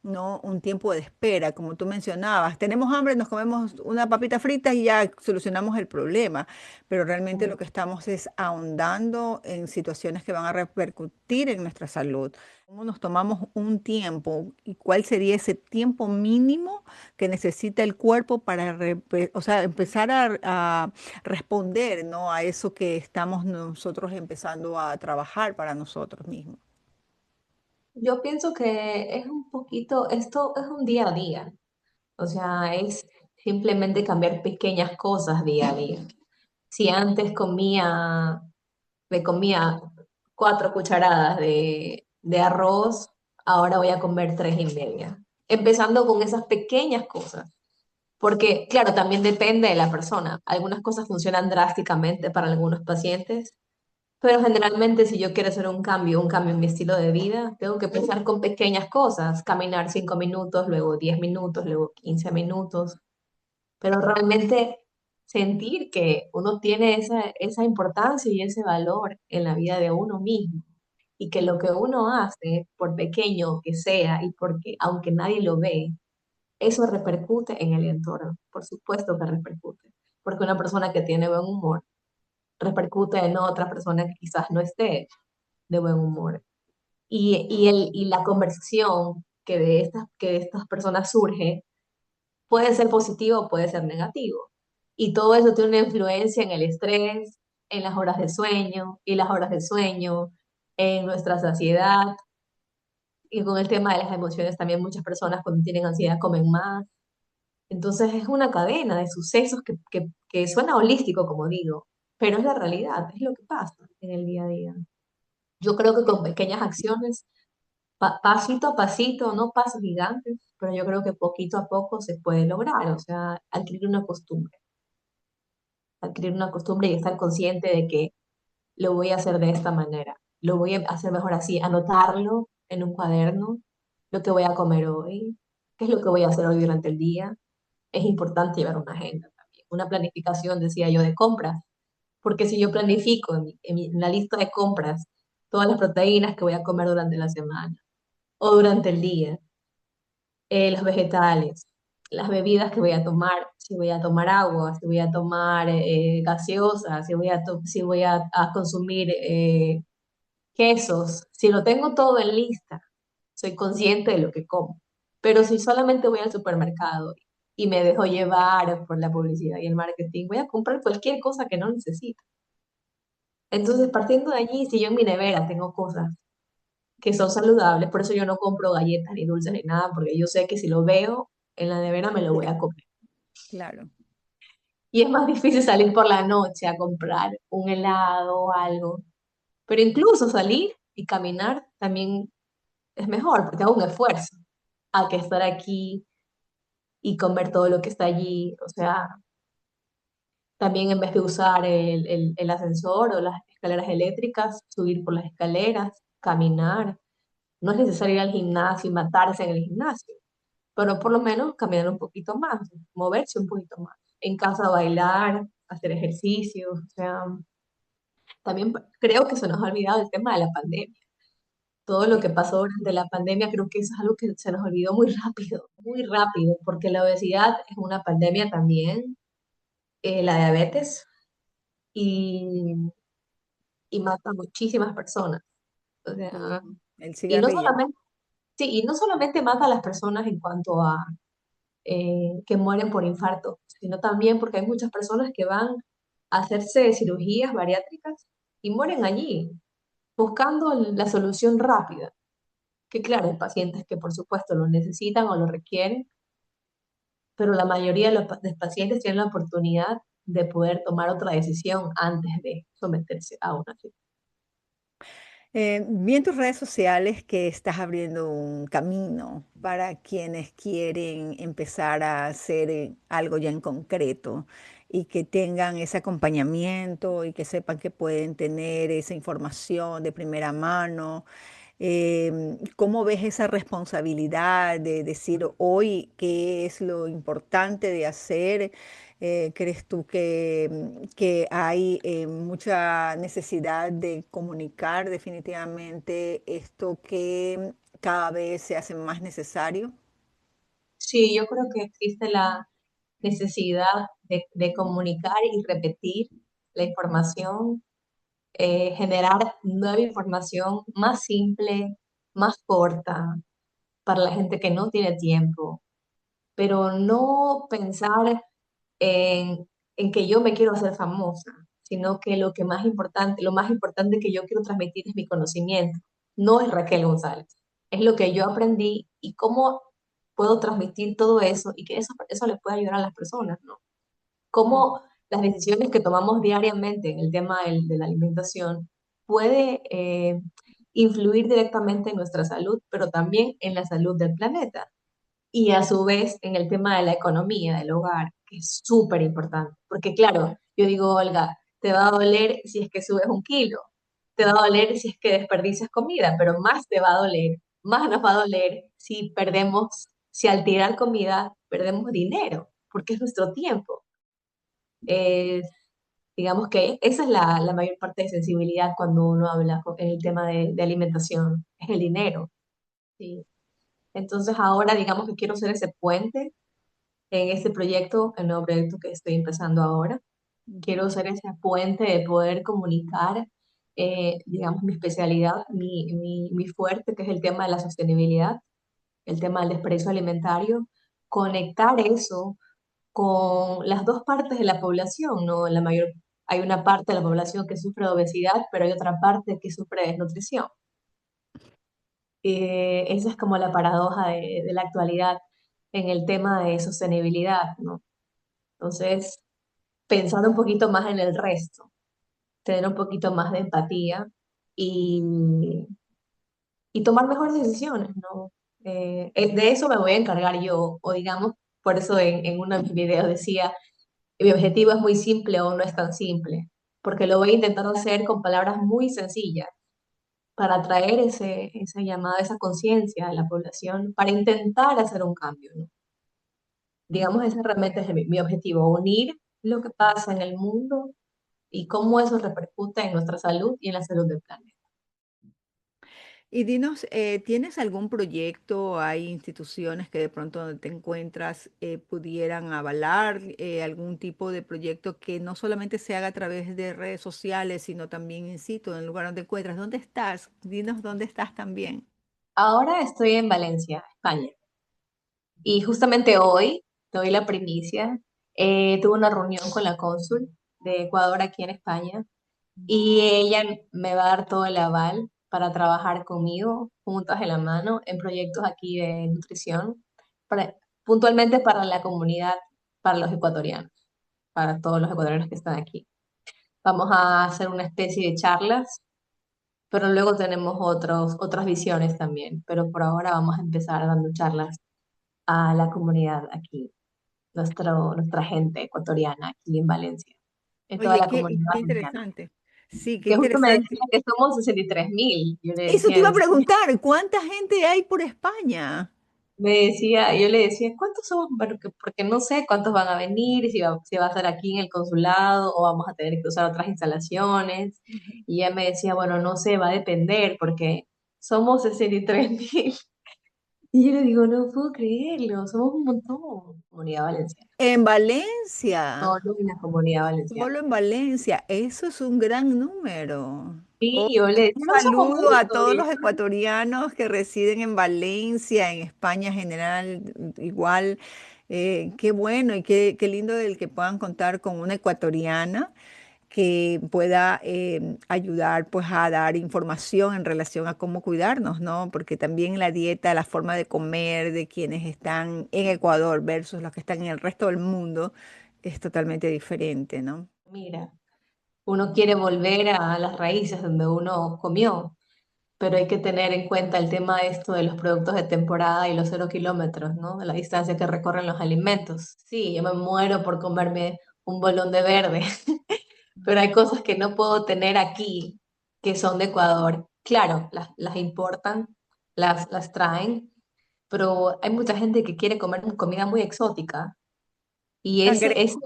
¿no? Un tiempo de espera, como tú mencionabas. Tenemos hambre, nos comemos una papita frita y ya solucionamos el problema, pero realmente lo que estamos es ahondando en situaciones que van a repercutir en nuestra salud. ¿Cómo nos tomamos un tiempo y cuál sería ese tiempo mínimo que necesita el cuerpo para, o sea, empezar a responder, ¿no? A eso que estamos nosotros empezando a trabajar para nosotros mismos? Yo pienso que es un poquito, esto es un día a día, o sea, es simplemente cambiar pequeñas cosas día a día. Si antes me comía 4 cucharadas de arroz, ahora voy a comer 3 y media. Empezando con esas pequeñas cosas. Porque, claro, también depende de la persona. Algunas cosas funcionan drásticamente para algunos pacientes, pero generalmente si yo quiero hacer un cambio en mi estilo de vida, tengo que empezar con pequeñas cosas. Caminar 5 minutos, luego 10 minutos, luego 15 minutos, pero realmente sentir que uno tiene esa importancia y ese valor en la vida de uno mismo y que lo que uno hace, por pequeño que sea y porque aunque nadie lo ve, eso repercute en el entorno, por supuesto que repercute, porque una persona que tiene buen humor repercute en otra persona que quizás no esté de buen humor. Y la conversación que de estas personas surge puede ser positivo o puede ser negativo. Y todo eso tiene una influencia en el estrés, en las horas de sueño, y las horas de sueño, en nuestra saciedad. Y con el tema de las emociones también muchas personas cuando tienen ansiedad comen más. Entonces es una cadena de sucesos que suena holístico, como digo, pero es la realidad, es lo que pasa en el día a día. Yo creo que con pequeñas acciones, pasito a pasito, no pasos gigantes, pero yo creo que poquito a poco se puede lograr, o sea, adquirir una costumbre y estar consciente de que lo voy a hacer de esta manera, lo voy a hacer mejor así, anotarlo en un cuaderno, lo que voy a comer hoy, qué es lo que voy a hacer hoy durante el día. Es importante llevar una agenda también, una planificación, decía yo, de compras, porque si yo planifico en la lista de compras todas las proteínas que voy a comer durante la semana o durante el día, los vegetales, las bebidas que voy a tomar, si voy a tomar agua, si voy a tomar gaseosa, si voy a consumir quesos, si lo tengo todo en lista, soy consciente de lo que como. Pero si solamente voy al supermercado y me dejo llevar por la publicidad y el marketing, voy a comprar cualquier cosa que no necesito. Entonces, partiendo de allí, si yo en mi nevera tengo cosas que son saludables, por eso yo no compro galletas ni dulces ni nada, porque yo sé que si lo veo en la nevera me lo voy a comer. Claro. Y es más difícil salir por la noche a comprar un helado o algo. Pero incluso salir y caminar también es mejor, porque hago un esfuerzo a que estar aquí y comer todo lo que está allí. O sea, también en vez de usar el ascensor o las escaleras eléctricas, subir por las escaleras, caminar. No es necesario ir al gimnasio y matarse en el gimnasio, pero por lo menos caminar un poquito más, moverse un poquito más. En casa bailar, hacer ejercicio, o sea, también creo que se nos ha olvidado el tema de la pandemia. Todo lo que pasó durante la pandemia, creo que eso es algo que se nos olvidó muy rápido, porque la obesidad es una pandemia también, la diabetes, y, y mata a muchísimas personas. O sea, Sí, el y no cigarrillo. solamente, sí, y no solamente mata a las personas en cuanto a que mueren por infarto, sino también porque hay muchas personas que van a hacerse cirugías bariátricas y mueren allí, buscando la solución rápida. Que claro, hay pacientes que por supuesto lo necesitan o lo requieren, pero la mayoría de de los pacientes tienen la oportunidad de poder tomar otra decisión antes de someterse a una cirugía. Vi en tus redes sociales que estás abriendo un camino para quienes quieren empezar a hacer algo ya en concreto y que tengan ese acompañamiento y que sepan que pueden tener esa información de primera mano. ¿Cómo ves esa responsabilidad de decir hoy qué es lo importante de hacer? ¿Crees tú que hay mucha necesidad de comunicar definitivamente esto que cada vez se hace más necesario. Sí, yo creo que existe la necesidad de comunicar y repetir la información, generar nueva información más simple, más corta, para la gente que no tiene tiempo, pero no pensar en, en que yo me quiero hacer famosa, sino que lo más importante que yo quiero transmitir es mi conocimiento, no es Raquel González, es lo que yo aprendí y cómo puedo transmitir todo eso y que eso le pueda ayudar a las personas, ¿no? Cómo las decisiones que tomamos diariamente en el tema de la alimentación puede influir directamente en nuestra salud, pero también en la salud del planeta. Y a su vez en el tema de la economía del hogar, que es súper importante. Porque claro, yo digo, Olga, te va a doler si es que subes un kilo, te va a doler si es que desperdicias comida, pero más te va a doler, más nos va a doler si perdemos, si al tirar comida perdemos dinero, porque es nuestro tiempo. Es, digamos que esa es la mayor parte de sensibilidad cuando uno habla en el tema de alimentación, es el dinero. ¿Sí? Entonces ahora digamos que quiero ser ese puente en este proyecto, el nuevo proyecto que estoy empezando ahora. Quiero ser ese puente de poder comunicar, digamos, mi especialidad, mi fuerte, que es el tema de la sostenibilidad, el tema del desperdicio alimentario, conectar eso con las dos partes de la población, ¿no? Hay una parte de la población que sufre de obesidad, pero hay otra parte que sufre de desnutrición. Esa es como la paradoja de la actualidad en el tema de sostenibilidad, ¿no? Entonces, pensar un poquito más en el resto, tener un poquito más de empatía y, y tomar mejores decisiones, ¿no? De eso me voy a encargar yo, o digamos, por eso en uno de mis videos decía, mi objetivo es muy simple o no es tan simple, porque lo voy a intentar hacer con palabras muy sencillas para traer esa llamada, esa conciencia a la población, para intentar hacer un cambio, ¿no? Digamos, ese realmente es mi objetivo, unir lo que pasa en el mundo y cómo eso repercute en nuestra salud y en la salud del planeta. Y dinos, ¿tienes algún proyecto? ¿Hay instituciones que de pronto donde te encuentras pudieran avalar algún tipo de proyecto que no solamente se haga a través de redes sociales, sino también in situ, en el lugar donde encuentras? ¿Dónde estás? Dinos dónde estás también. Ahora estoy en Valencia, España, y justamente hoy, te doy la primicia, tuve una reunión con la cónsul de Ecuador aquí en España y ella me va a dar todo el aval para trabajar conmigo, juntas de la mano, en proyectos aquí de nutrición, para- puntualmente para la comunidad, para los ecuatorianos, para todos los ecuatorianos que están aquí. Vamos a hacer una especie de charlas, pero luego tenemos otras visiones también. Pero por ahora vamos a empezar dando charlas a la comunidad aquí, nuestra gente ecuatoriana aquí en Valencia, en toda Oye, la comunidad qué valenciana. interesante. Sí, qué Que justo me decía interesante. que somos 63.000. Yo le Eso te decía, iba a preguntar, ¿cuánta gente hay por España? yo le decía, ¿cuántos somos? Porque no sé cuántos van a venir, y si va a ser aquí en el consulado o vamos a tener que usar otras instalaciones. Y ella me decía, bueno, no sé, va a depender porque somos 63.000. Y yo le digo, no puedo creerlo, somos un montón. Comunidad valenciana, En Valencia. solo en la comunidad valenciana. Solo en Valencia, eso es un gran número. Sí, Oh, yo le decía, un no somos saludo a muchos. todos Y los ecuatorianos que residen en Valencia, en España en general, igual. Qué bueno y qué lindo el que puedan contar con una ecuatoriana que pueda ayudar pues a dar información en relación a cómo cuidarnos, ¿no? Porque también la dieta, la forma de comer de quienes están en Ecuador versus los que están en el resto del mundo es totalmente diferente, ¿no? mira, uno quiere volver a las raíces donde uno comió, pero hay que tener en cuenta el tema esto de los productos de temporada y los 0 kilómetros, ¿no? De la distancia que recorren los alimentos. Sí, yo me muero por comerme un bolón de verde, pero hay cosas que no puedo tener aquí, que son de Ecuador. Claro, las importan, las traen, pero hay mucha gente que quiere comer comida muy exótica. Y Cangrejo.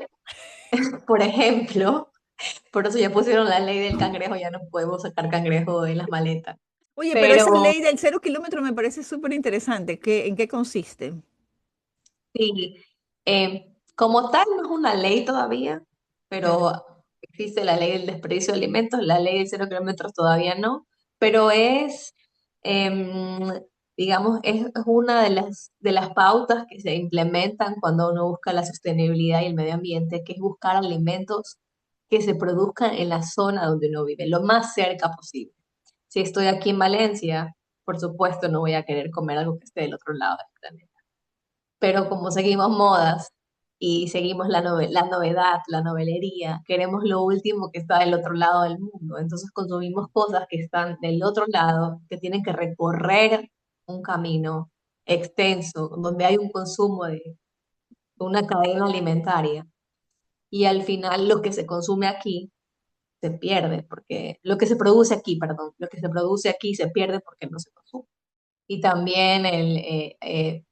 por ejemplo, por eso ya pusieron la ley del cangrejo, ya no podemos sacar cangrejo en las maletas. Oye, pero esa Pero ley del 0 kilómetro me parece súper interesante. ¿En qué consiste? sí, como tal no es una ley todavía, Ya. pero existe la ley del desperdicio de alimentos, la ley de 0 kilómetros todavía no, pero em, digamos, es una de las pautas que se implementan cuando uno busca la sostenibilidad y el medio ambiente, que es buscar alimentos que se produzcan en la zona donde uno vive, lo más cerca posible. Si estoy aquí en Valencia, por supuesto no voy a querer comer algo que esté del otro lado del planeta, pero como seguimos modas y seguimos la novedad, la novelería, queremos lo último que está del otro lado del mundo. Entonces consumimos cosas que están del otro lado, que tienen que recorrer un camino extenso, donde hay un consumo de una cadena alimentaria. Y al final lo que se consume aquí se pierde, porque lo que se produce aquí, perdón, lo que se produce aquí se pierde porque no se consume. Y también el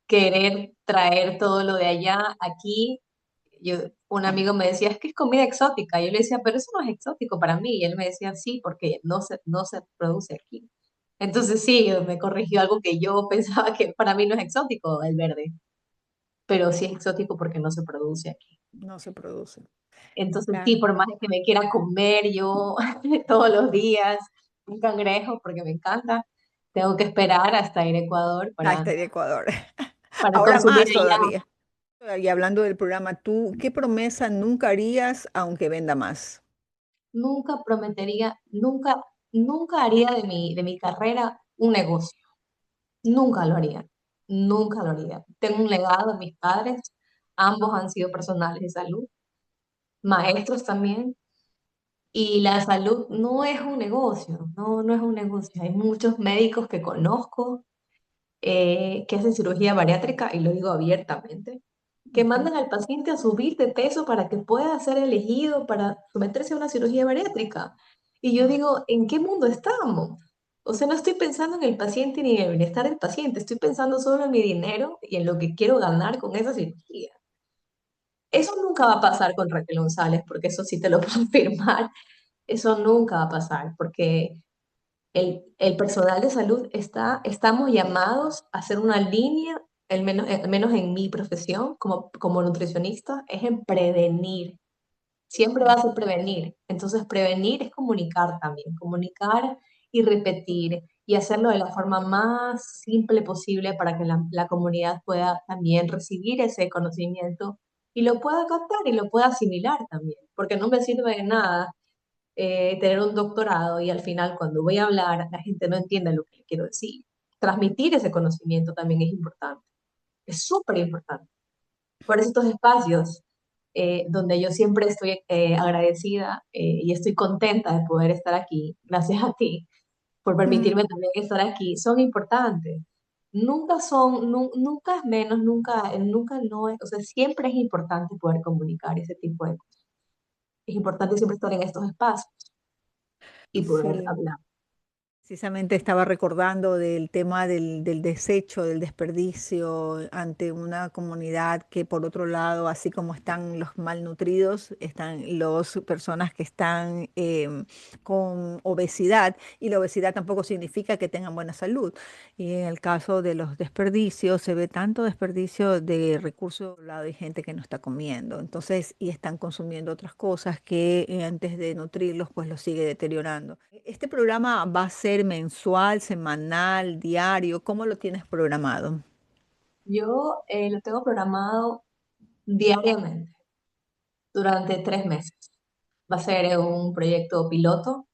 querer traer todo lo de allá aquí. Yo, un amigo me decía, es que es comida exótica. Yo le decía, pero eso no es exótico para mí. Y él me decía, sí, porque no se produce aquí. Entonces sí, me corrigió algo que yo pensaba que para mí no es exótico, el verde, pero sí es exótico porque no se produce aquí. No se produce. Entonces sí, Claro. por más que me quiera comer yo todos los días un cangrejo, porque me encanta, tengo que esperar hasta ir a Ecuador Ahí está el Ecuador. para Ahora consumir más allá. todavía. Y hablando del programa, ¿tú qué promesa nunca harías aunque venda más? Nunca prometería, nunca haría de mi carrera un negocio. Nunca lo haría. Nunca lo haría. Tengo un legado de mis padres. Ambos han sido personales de salud, maestros también. Y la salud no es un negocio, no es un negocio. Hay muchos médicos que conozco que hacen cirugía bariátrica, y lo digo abiertamente, que Ujú. mandan al paciente a subir de peso para que pueda ser elegido para someterse a una cirugía bariátrica. Y yo digo, ¿en qué mundo estamos? O sea, no estoy pensando en el paciente ni en el bienestar del paciente, estoy pensando solo en mi dinero y en lo que quiero ganar con esa cirugía. Eso nunca va a pasar con Raquel González, porque eso sí te lo puedo afirmar. Eso nunca va a pasar, porque el personal de salud estamos llamados a hacer una línea, al menos en mi profesión como nutricionista, es en prevenir. Siempre va a ser prevenir. Entonces, prevenir es comunicar también, comunicar y repetir y hacerlo de la forma más simple posible para que la comunidad pueda también recibir ese conocimiento y lo pueda captar y lo pueda asimilar también, porque no me sirve de nada tener un doctorado y al final cuando voy a hablar la gente no entiende lo que le quiero decir. Transmitir ese conocimiento también es importante, es súper importante. Por eso estos espacios donde yo siempre estoy agradecida y estoy contenta de poder estar aquí, gracias a ti por Mm, permitirme también estar aquí, son importantes. Nunca es menos, nunca no es, o sea, siempre es importante poder comunicar ese tipo de cosas. Es importante siempre estar en estos espacios y poder sí. hablar. Precisamente estaba recordando del tema del desecho, del desperdicio ante una comunidad que por otro lado, así como están los malnutridos, están las personas que están con obesidad y la obesidad tampoco significa que tengan buena salud. Y en el caso de los desperdicios, se ve tanto desperdicio de recursos, al lado hay gente que no está comiendo, entonces, y están consumiendo otras cosas que antes de nutrirlos, pues los sigue deteriorando. ¿Este programa va a ser mensual, semanal, diario? ¿Cómo lo tienes programado? Yo lo tengo programado diariamente durante 3 meses. Va a ser un proyecto piloto,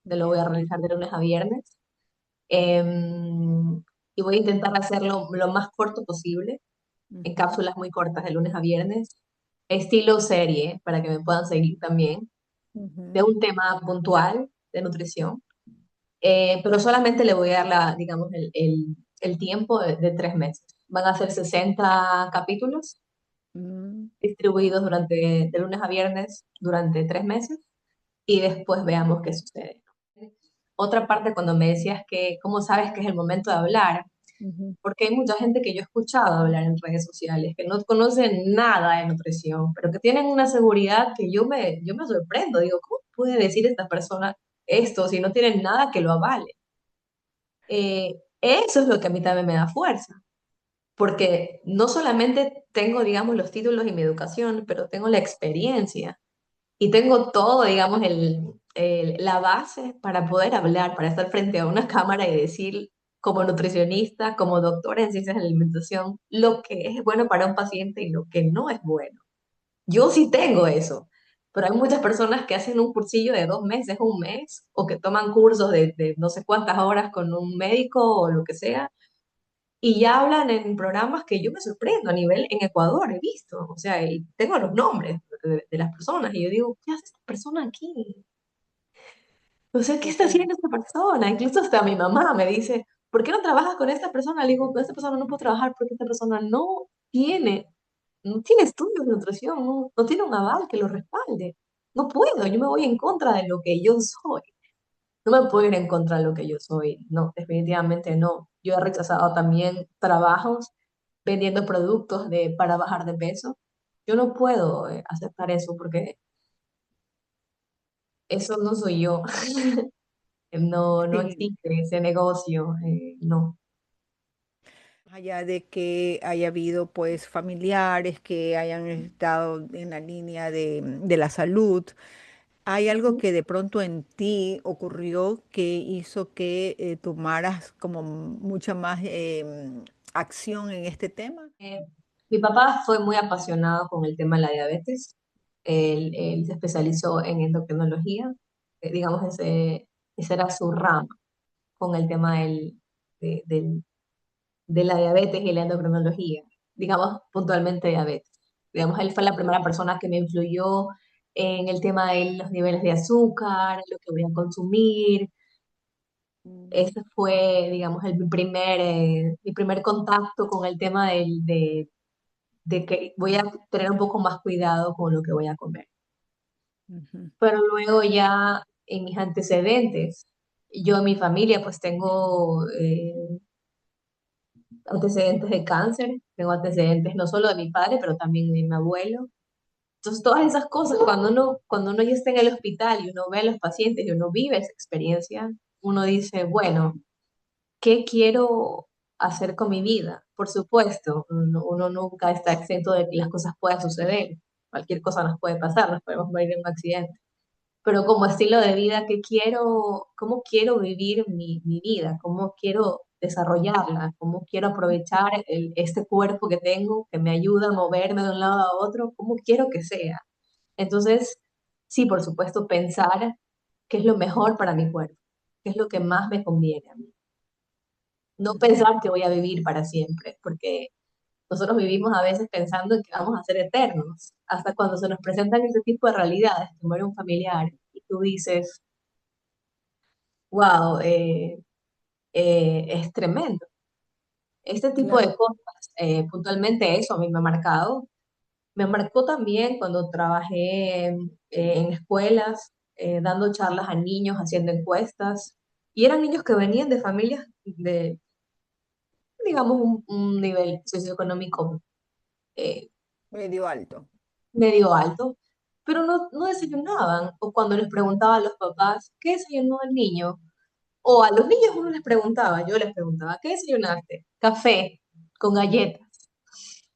te lo voy a Ya. realizar de lunes a viernes. Y voy a intentar hacerlo lo más corto posible, en Ujú, cápsulas muy cortas de lunes a viernes, estilo serie, para que me puedan seguir también, de ujú, un tema puntual de nutrición. Pero solamente le voy a dar digamos, el tiempo de 3 meses. Van a ser 60 capítulos mm. distribuidos de lunes a viernes durante 3 meses y después veamos qué sucede. Otra parte cuando me decías que, ¿cómo sabes que es el momento de hablar? Ujú. Porque hay mucha gente que yo he escuchado hablar en redes sociales, que no conocen nada de nutrición, pero que tienen una seguridad que yo me sorprendo. Digo, ¿cómo puede decir esta persona esto si no tienen nada que lo avale? Eso es lo que a mí también me da fuerza, porque no solamente tengo, digamos, los títulos y mi educación, pero tengo la experiencia y tengo todo, digamos, la base para poder hablar, para estar frente a una cámara y decir, como nutricionista, como doctora en ciencias de la alimentación, lo que es bueno para un paciente y lo que no es bueno. Yo sí tengo eso, pero hay muchas personas que hacen un cursillo de 2 meses, un mes, o que toman cursos de no sé cuántas horas con un médico o lo que sea, y ya hablan en programas que yo me sorprendo a nivel en Ecuador, he visto, o sea, y tengo los nombres de las personas, y yo digo, ¿qué hace esta persona aquí? O sea, ¿qué está Total. haciendo esta persona? Incluso hasta mi mamá me dice, ¿por qué no trabajas con esta persona? Le digo, con esta persona no puedo trabajar porque esta persona no tiene estudios de nutrición, no tiene un aval que lo respalde. No puedo, yo me voy en contra de lo que yo soy. No me puedo ir en contra de lo que yo soy. No, definitivamente no. Yo he rechazado también trabajos vendiendo productos para bajar de peso. Yo no puedo aceptar eso porque eso no soy yo. No Sí, existe ese negocio. No. allá de que haya habido pues familiares que hayan estado en la línea de la salud, ¿hay algo que de pronto en ti ocurrió que hizo que tomaras como mucha más acción en este tema? Eh, Mi papá fue muy apasionado con el tema de la diabetes. Él se especializó en endocrinología. Digamos, esa era su rama con el tema de, del- de la diabetes y la endocrinología. Digamos, puntualmente diabetes. Digamos, él fue la primera persona que me influyó en el tema de los niveles de azúcar, lo que voy a consumir. Mm. Ese fue, digamos, mi primer contacto con el tema de que voy a tener un poco más cuidado con lo que voy a comer. Ujú. Pero luego ya en mis antecedentes, yo en mi familia pues tengo antecedentes de cáncer, tengo antecedentes no solo de mi padre, pero también de mi abuelo. Entonces todas esas cosas, cuando uno ya está en el hospital y uno ve a los pacientes y uno vive esa experiencia, uno dice, bueno, ¿qué quiero hacer con mi vida? Por supuesto, uno nunca está exento de que las cosas puedan suceder. Cualquier cosa nos puede pasar, nos podemos morir en un accidente. Pero como estilo de vida, cómo quiero vivir mi vida? ¿Cómo quiero desarrollarla? ¿Cómo quiero aprovechar este cuerpo que tengo que me ayuda a moverme de un lado a otro? ¿Cómo quiero que sea? Entonces, sí, por supuesto, pensar qué es lo mejor para mi cuerpo, qué es lo que más me conviene a mí. No Ujú. pensar que voy a vivir para siempre, porque nosotros vivimos a veces pensando en que vamos a ser eternos, hasta cuando se nos presentan ese tipo de realidades, que muere un familiar, y tú dices, wow, es tremendo. Este tipo Claro. de cosas, puntualmente eso a mí me ha marcado. Me marcó también cuando trabajé en escuelas, dando charlas a niños, haciendo encuestas, y eran niños que venían de familias de, digamos, un nivel socioeconómico eh, Medio alto. medio alto, pero no desayunaban. O cuando les preguntaba a los papás, ¿qué desayunó el niño? O a los niños uno les preguntaba, yo les preguntaba, ¿qué desayunaste? Café con galletas.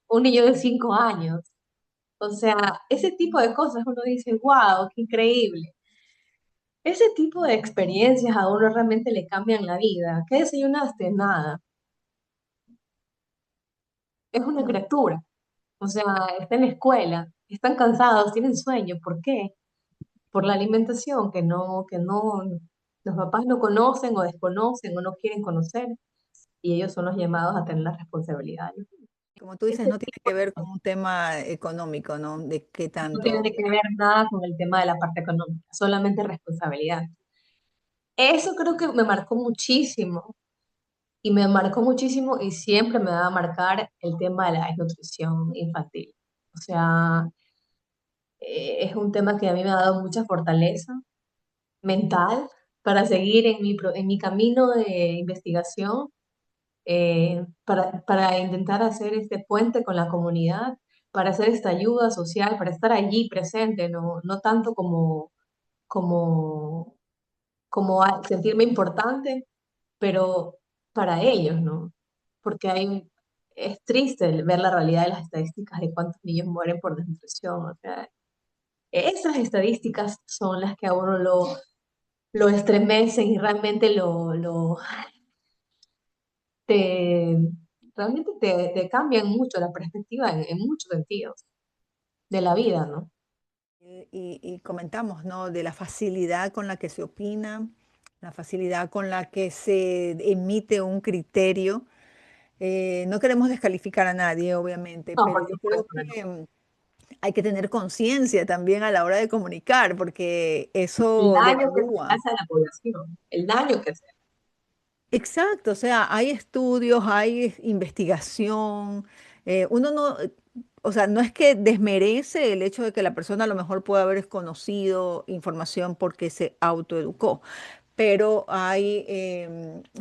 Un niño de 5 años. O sea, ese tipo de cosas uno dice, wow, qué increíble. Ese tipo de experiencias a uno realmente le cambian la vida. ¿Qué desayunaste? Nada. Es una Mm. criatura. O sea, está en la escuela, están cansados, tienen sueño. ¿Por qué? Por la alimentación que no, los papás no conocen o desconocen o no quieren conocer y ellos son los llamados a tener la responsabilidad. Como tú dices, Ese no tiene tipo que de ver con cosas un tema económico, ¿no? De qué no tiene tanto. que ver nada con el tema de la parte económica, solamente responsabilidad. Eso creo que me marcó muchísimo y me marcó muchísimo y siempre me va a marcar el tema de la desnutrición infantil. O sea, es un tema que a mí me ha dado mucha fortaleza mental para seguir en mi camino de investigación, para intentar hacer este puente con la comunidad, para hacer esta ayuda social, para estar allí presente, no tanto como como sentirme importante, pero para ellos, ¿no? Porque es triste ver la realidad de las estadísticas de cuántos niños mueren por desnutrición. O sea, esas estadísticas son las que a uno lo estremecen y realmente te, realmente te cambian mucho la perspectiva en muchos sentidos de la vida, ¿no? Y comentamos, ¿no? De la facilidad con la que se opina, la facilidad con la que se emite un criterio. No queremos descalificar a nadie, obviamente, No, pero por yo creo supuesto que no. que hay que tener conciencia también a la hora de comunicar, porque El eso daño que se devalúa. hace a la población, el daño que se hace. Exacto, o sea, hay estudios, hay investigación. Uno no, o sea, no es que desmerece el hecho de que la persona a lo mejor pueda haber conocido información porque se autoeducó, pero hay,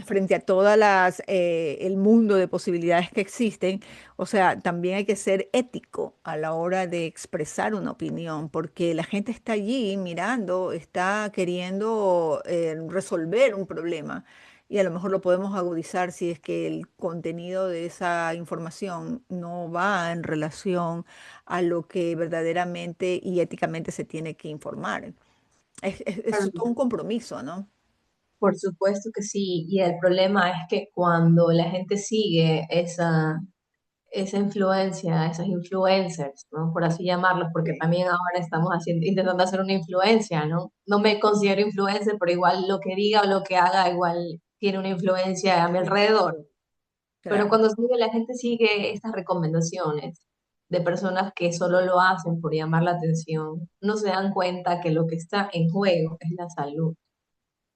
frente a todas el mundo de posibilidades que existen, o sea, también hay que ser ético a la hora de expresar una opinión, porque la gente está allí mirando, está queriendo resolver un problema. Y a lo mejor lo podemos agudizar si es que el contenido de esa información no va en relación a lo que verdaderamente y éticamente se tiene que informar. Es todo un compromiso, ¿no? Por supuesto que sí, y el problema es que cuando la gente sigue esa influencia, esos influencers, ¿no? Por así llamarlos, porque Sí, también ahora estamos intentando hacer una influencia, ¿no? No me considero influencer, pero igual lo que diga o lo que haga igual tiene una influencia a mi alrededor. Pero claro. cuando la gente sigue estas recomendaciones de personas que solo lo hacen por llamar la atención, no se dan cuenta que lo que está en juego es la salud.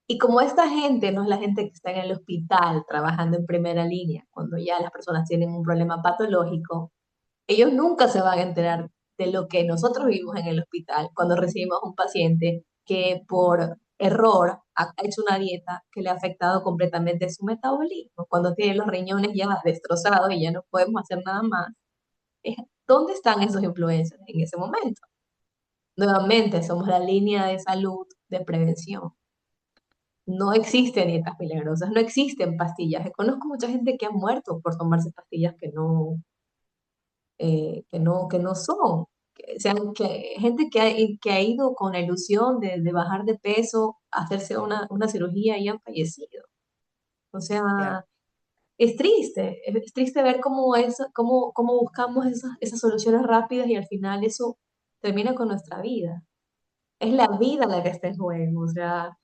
Y como esta gente no es la gente que está en el hospital trabajando en primera línea, cuando ya las personas tienen un problema patológico, ellos nunca se van a enterar de lo que nosotros vivimos en el hospital cuando recibimos un paciente que por error ha hecho una dieta que le ha afectado completamente su metabolismo, cuando tiene los riñones ya destrozados y ya no podemos hacer nada más. Es- ¿Dónde están esos influencers en ese momento? Nuevamente, somos la línea de salud de prevención. No existen dietas milagrosas, no existen pastillas. Conozco mucha gente que ha muerto por tomarse pastillas que no son. Gente que ha ido con la ilusión de bajar de peso, hacerse una cirugía y han fallecido. O Ya. sea, es triste ver cómo buscamos esas soluciones rápidas y al final eso termina con nuestra vida. Es la vida la que está en juego, o sea,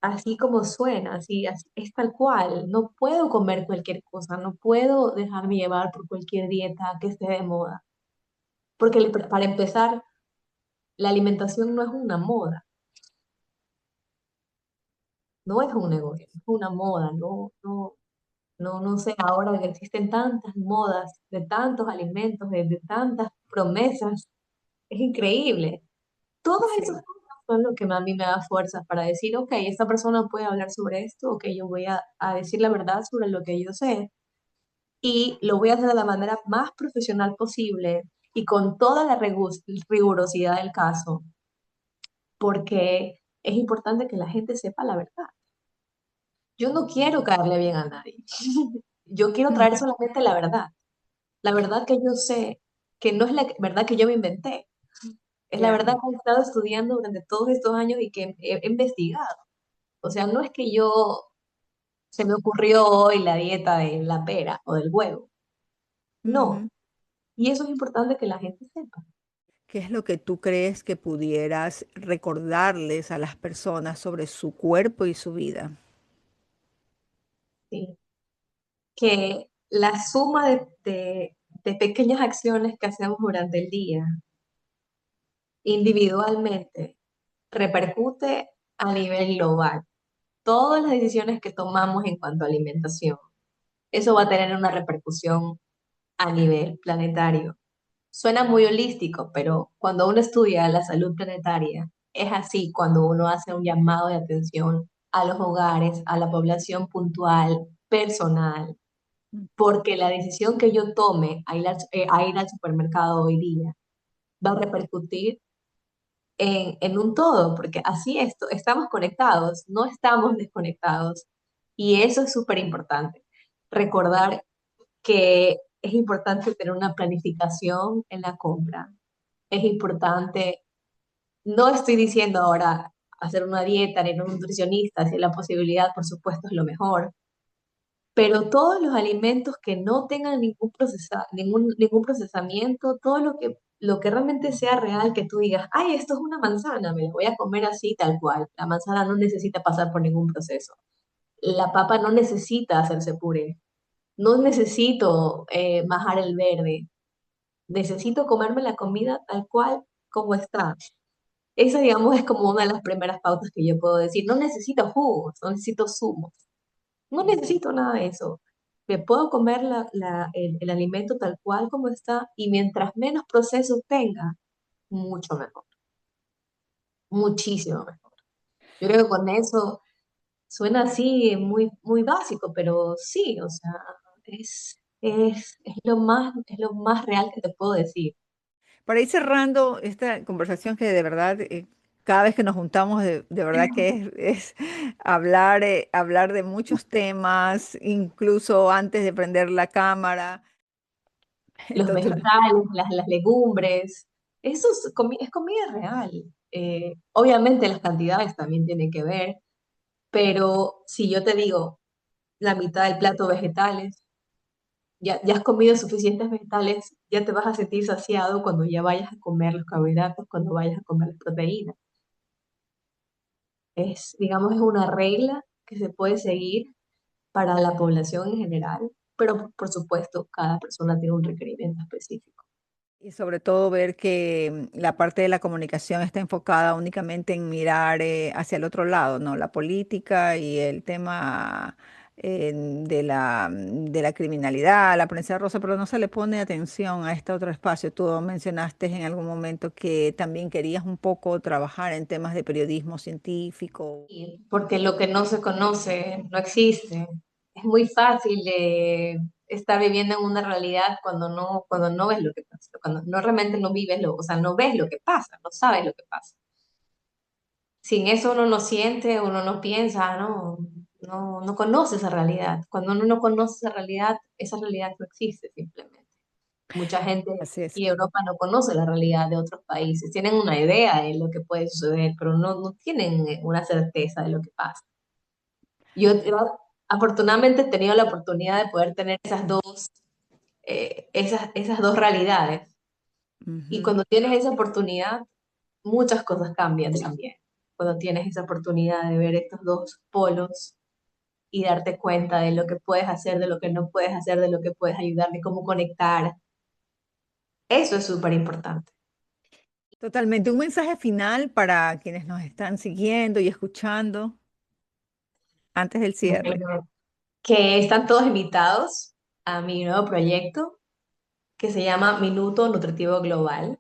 así como suena, es tal cual. No puedo comer cualquier cosa, no puedo dejarme llevar por cualquier dieta que esté de moda. Porque para empezar, la alimentación no es una moda, no es un negocio, es una moda, no sé, ahora que existen tantas modas de tantos alimentos, de tantas promesas, es increíble. Todos esos Sí. cosas son lo que a mí me da fuerza para decir, ok, esta persona puede hablar sobre esto, ok, yo voy a decir la verdad sobre lo que yo sé y lo voy a hacer de la manera más profesional posible y con toda la rigurosidad del caso, porque es importante que la gente sepa la verdad. Yo no quiero caerle bien a nadie. Yo quiero traer Ujú. solamente la verdad que yo sé, que no es la verdad que yo me inventé, es la Ya. verdad que he estado estudiando durante todos estos años y que he investigado. O sea, no es que yo se me ocurrió hoy la dieta de la pera o del huevo. No. Ujú. Y eso es importante que la gente sepa. ¿Qué es lo que tú crees que pudieras recordarles a las personas sobre su cuerpo y su vida? ¿Sí? Que la suma de pequeñas acciones que hacemos durante el día, individualmente, repercute a nivel global. Todas las decisiones que tomamos en cuanto a alimentación, eso va a tener una repercusión a nivel planetario. Suena muy holístico, pero cuando uno estudia la salud planetaria, es así cuando uno hace un llamado de atención a los hogares, a la población puntual, personal, porque la decisión que yo tome a ir al supermercado hoy día va a repercutir en un todo, porque así estamos conectados, no estamos desconectados. Y eso es súper importante. Recordar que es importante tener una planificación en la compra. Es importante, no estoy diciendo ahora hacer una dieta ni un nutricionista, si es la posibilidad, por supuesto, es lo mejor, pero todos los alimentos que no tengan ningún procesamiento, todo lo que realmente sea real, que tú digas, ay, esto es una manzana, me la voy a comer así tal cual. La manzana no necesita pasar por ningún proceso. La papa no necesita hacerse puré. No necesito majar el verde. Necesito comerme la comida tal cual como está. Esa, digamos, es como una de las primeras pautas que yo puedo decir. No necesito jugos, no necesito zumos. No necesito nada de eso. Me puedo comer el alimento tal cual como está y mientras menos proceso tenga, mucho mejor, muchísimo mejor. Yo creo que con eso suena así muy, muy básico, pero sí, o sea, es lo más real que te puedo decir. Para ir cerrando esta conversación que de verdad, cada vez que nos juntamos, de verdad que es hablar, hablar de muchos temas, incluso antes de prender la cámara. Los Total. vegetales, las legumbres, es comida real. Obviamente las cantidades también tienen que ver, pero si yo te digo la mitad del plato vegetales, ya has comido suficientes vegetales, ya te vas a sentir saciado cuando ya vayas a comer los carbohidratos, cuando vayas a comer las proteínas. Digamos, es una regla que se puede seguir para la población en general, pero por supuesto cada persona tiene un requerimiento específico. Y sobre todo ver que la parte de la comunicación está enfocada únicamente en mirar hacia el otro lado, ¿no? La política y el tema de la criminalidad, la prensa rosa, pero no se le pone atención a este otro espacio. Tú mencionaste en algún momento que también querías un poco trabajar en temas de periodismo científico. Y porque lo que no se conoce no existe. Es muy fácil estar viviendo en una realidad cuando no ves lo que pasa, cuando no realmente no vives o sea, no ves lo que pasa, no sabes lo que pasa. Sin eso uno no siente, uno no piensa, no conoce esa realidad. Cuando uno no conoce esa realidad no existe simplemente. Mucha gente Así es. aquí en Europa no conoce la realidad de otros países, tienen una idea de lo que puede suceder, pero no tienen una certeza de lo que pasa. Yo afortunadamente he tenido la oportunidad de poder tener esas dos realidades. Y Ujú. cuando tienes esa oportunidad, muchas cosas cambian también. Cuando tienes esa oportunidad de ver estos dos polos y darte cuenta de lo que puedes hacer, de lo que no puedes hacer, de lo que puedes ayudar, de cómo conectar. Eso es súper importante. Totalmente. Un mensaje final para quienes nos están siguiendo y escuchando antes del cierre. Bueno, que están todos invitados a mi nuevo proyecto que se llama Minuto Nutritivo Global,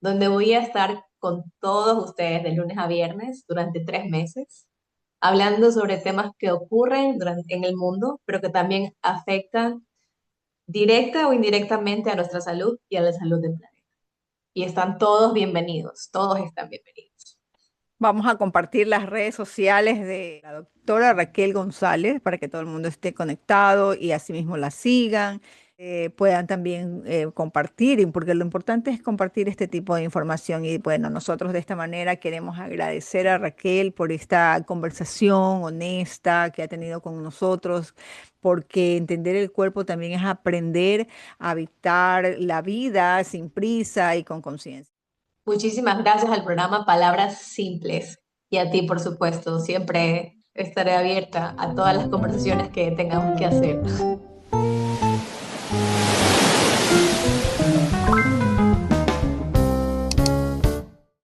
donde voy a estar con todos ustedes de lunes a viernes durante 3 meses, hablando sobre temas que ocurren en el mundo, pero que también afectan directa o indirectamente a nuestra salud y a la salud del planeta. Y están todos bienvenidos, todos están bienvenidos. Vamos a compartir las redes sociales de la doctora Raquel González para que todo el mundo esté conectado y asimismo la sigan. Puedan también compartir, porque lo importante es compartir este tipo de información. Y bueno, nosotros de esta manera queremos agradecer a Raquel por esta conversación honesta que ha tenido con nosotros, porque entender el cuerpo también es aprender a habitar la vida sin prisa y con conciencia. Muchísimas gracias al programa Palabras Simples y a ti, por supuesto. Siempre estaré abierta a todas las conversaciones que tengamos que hacer.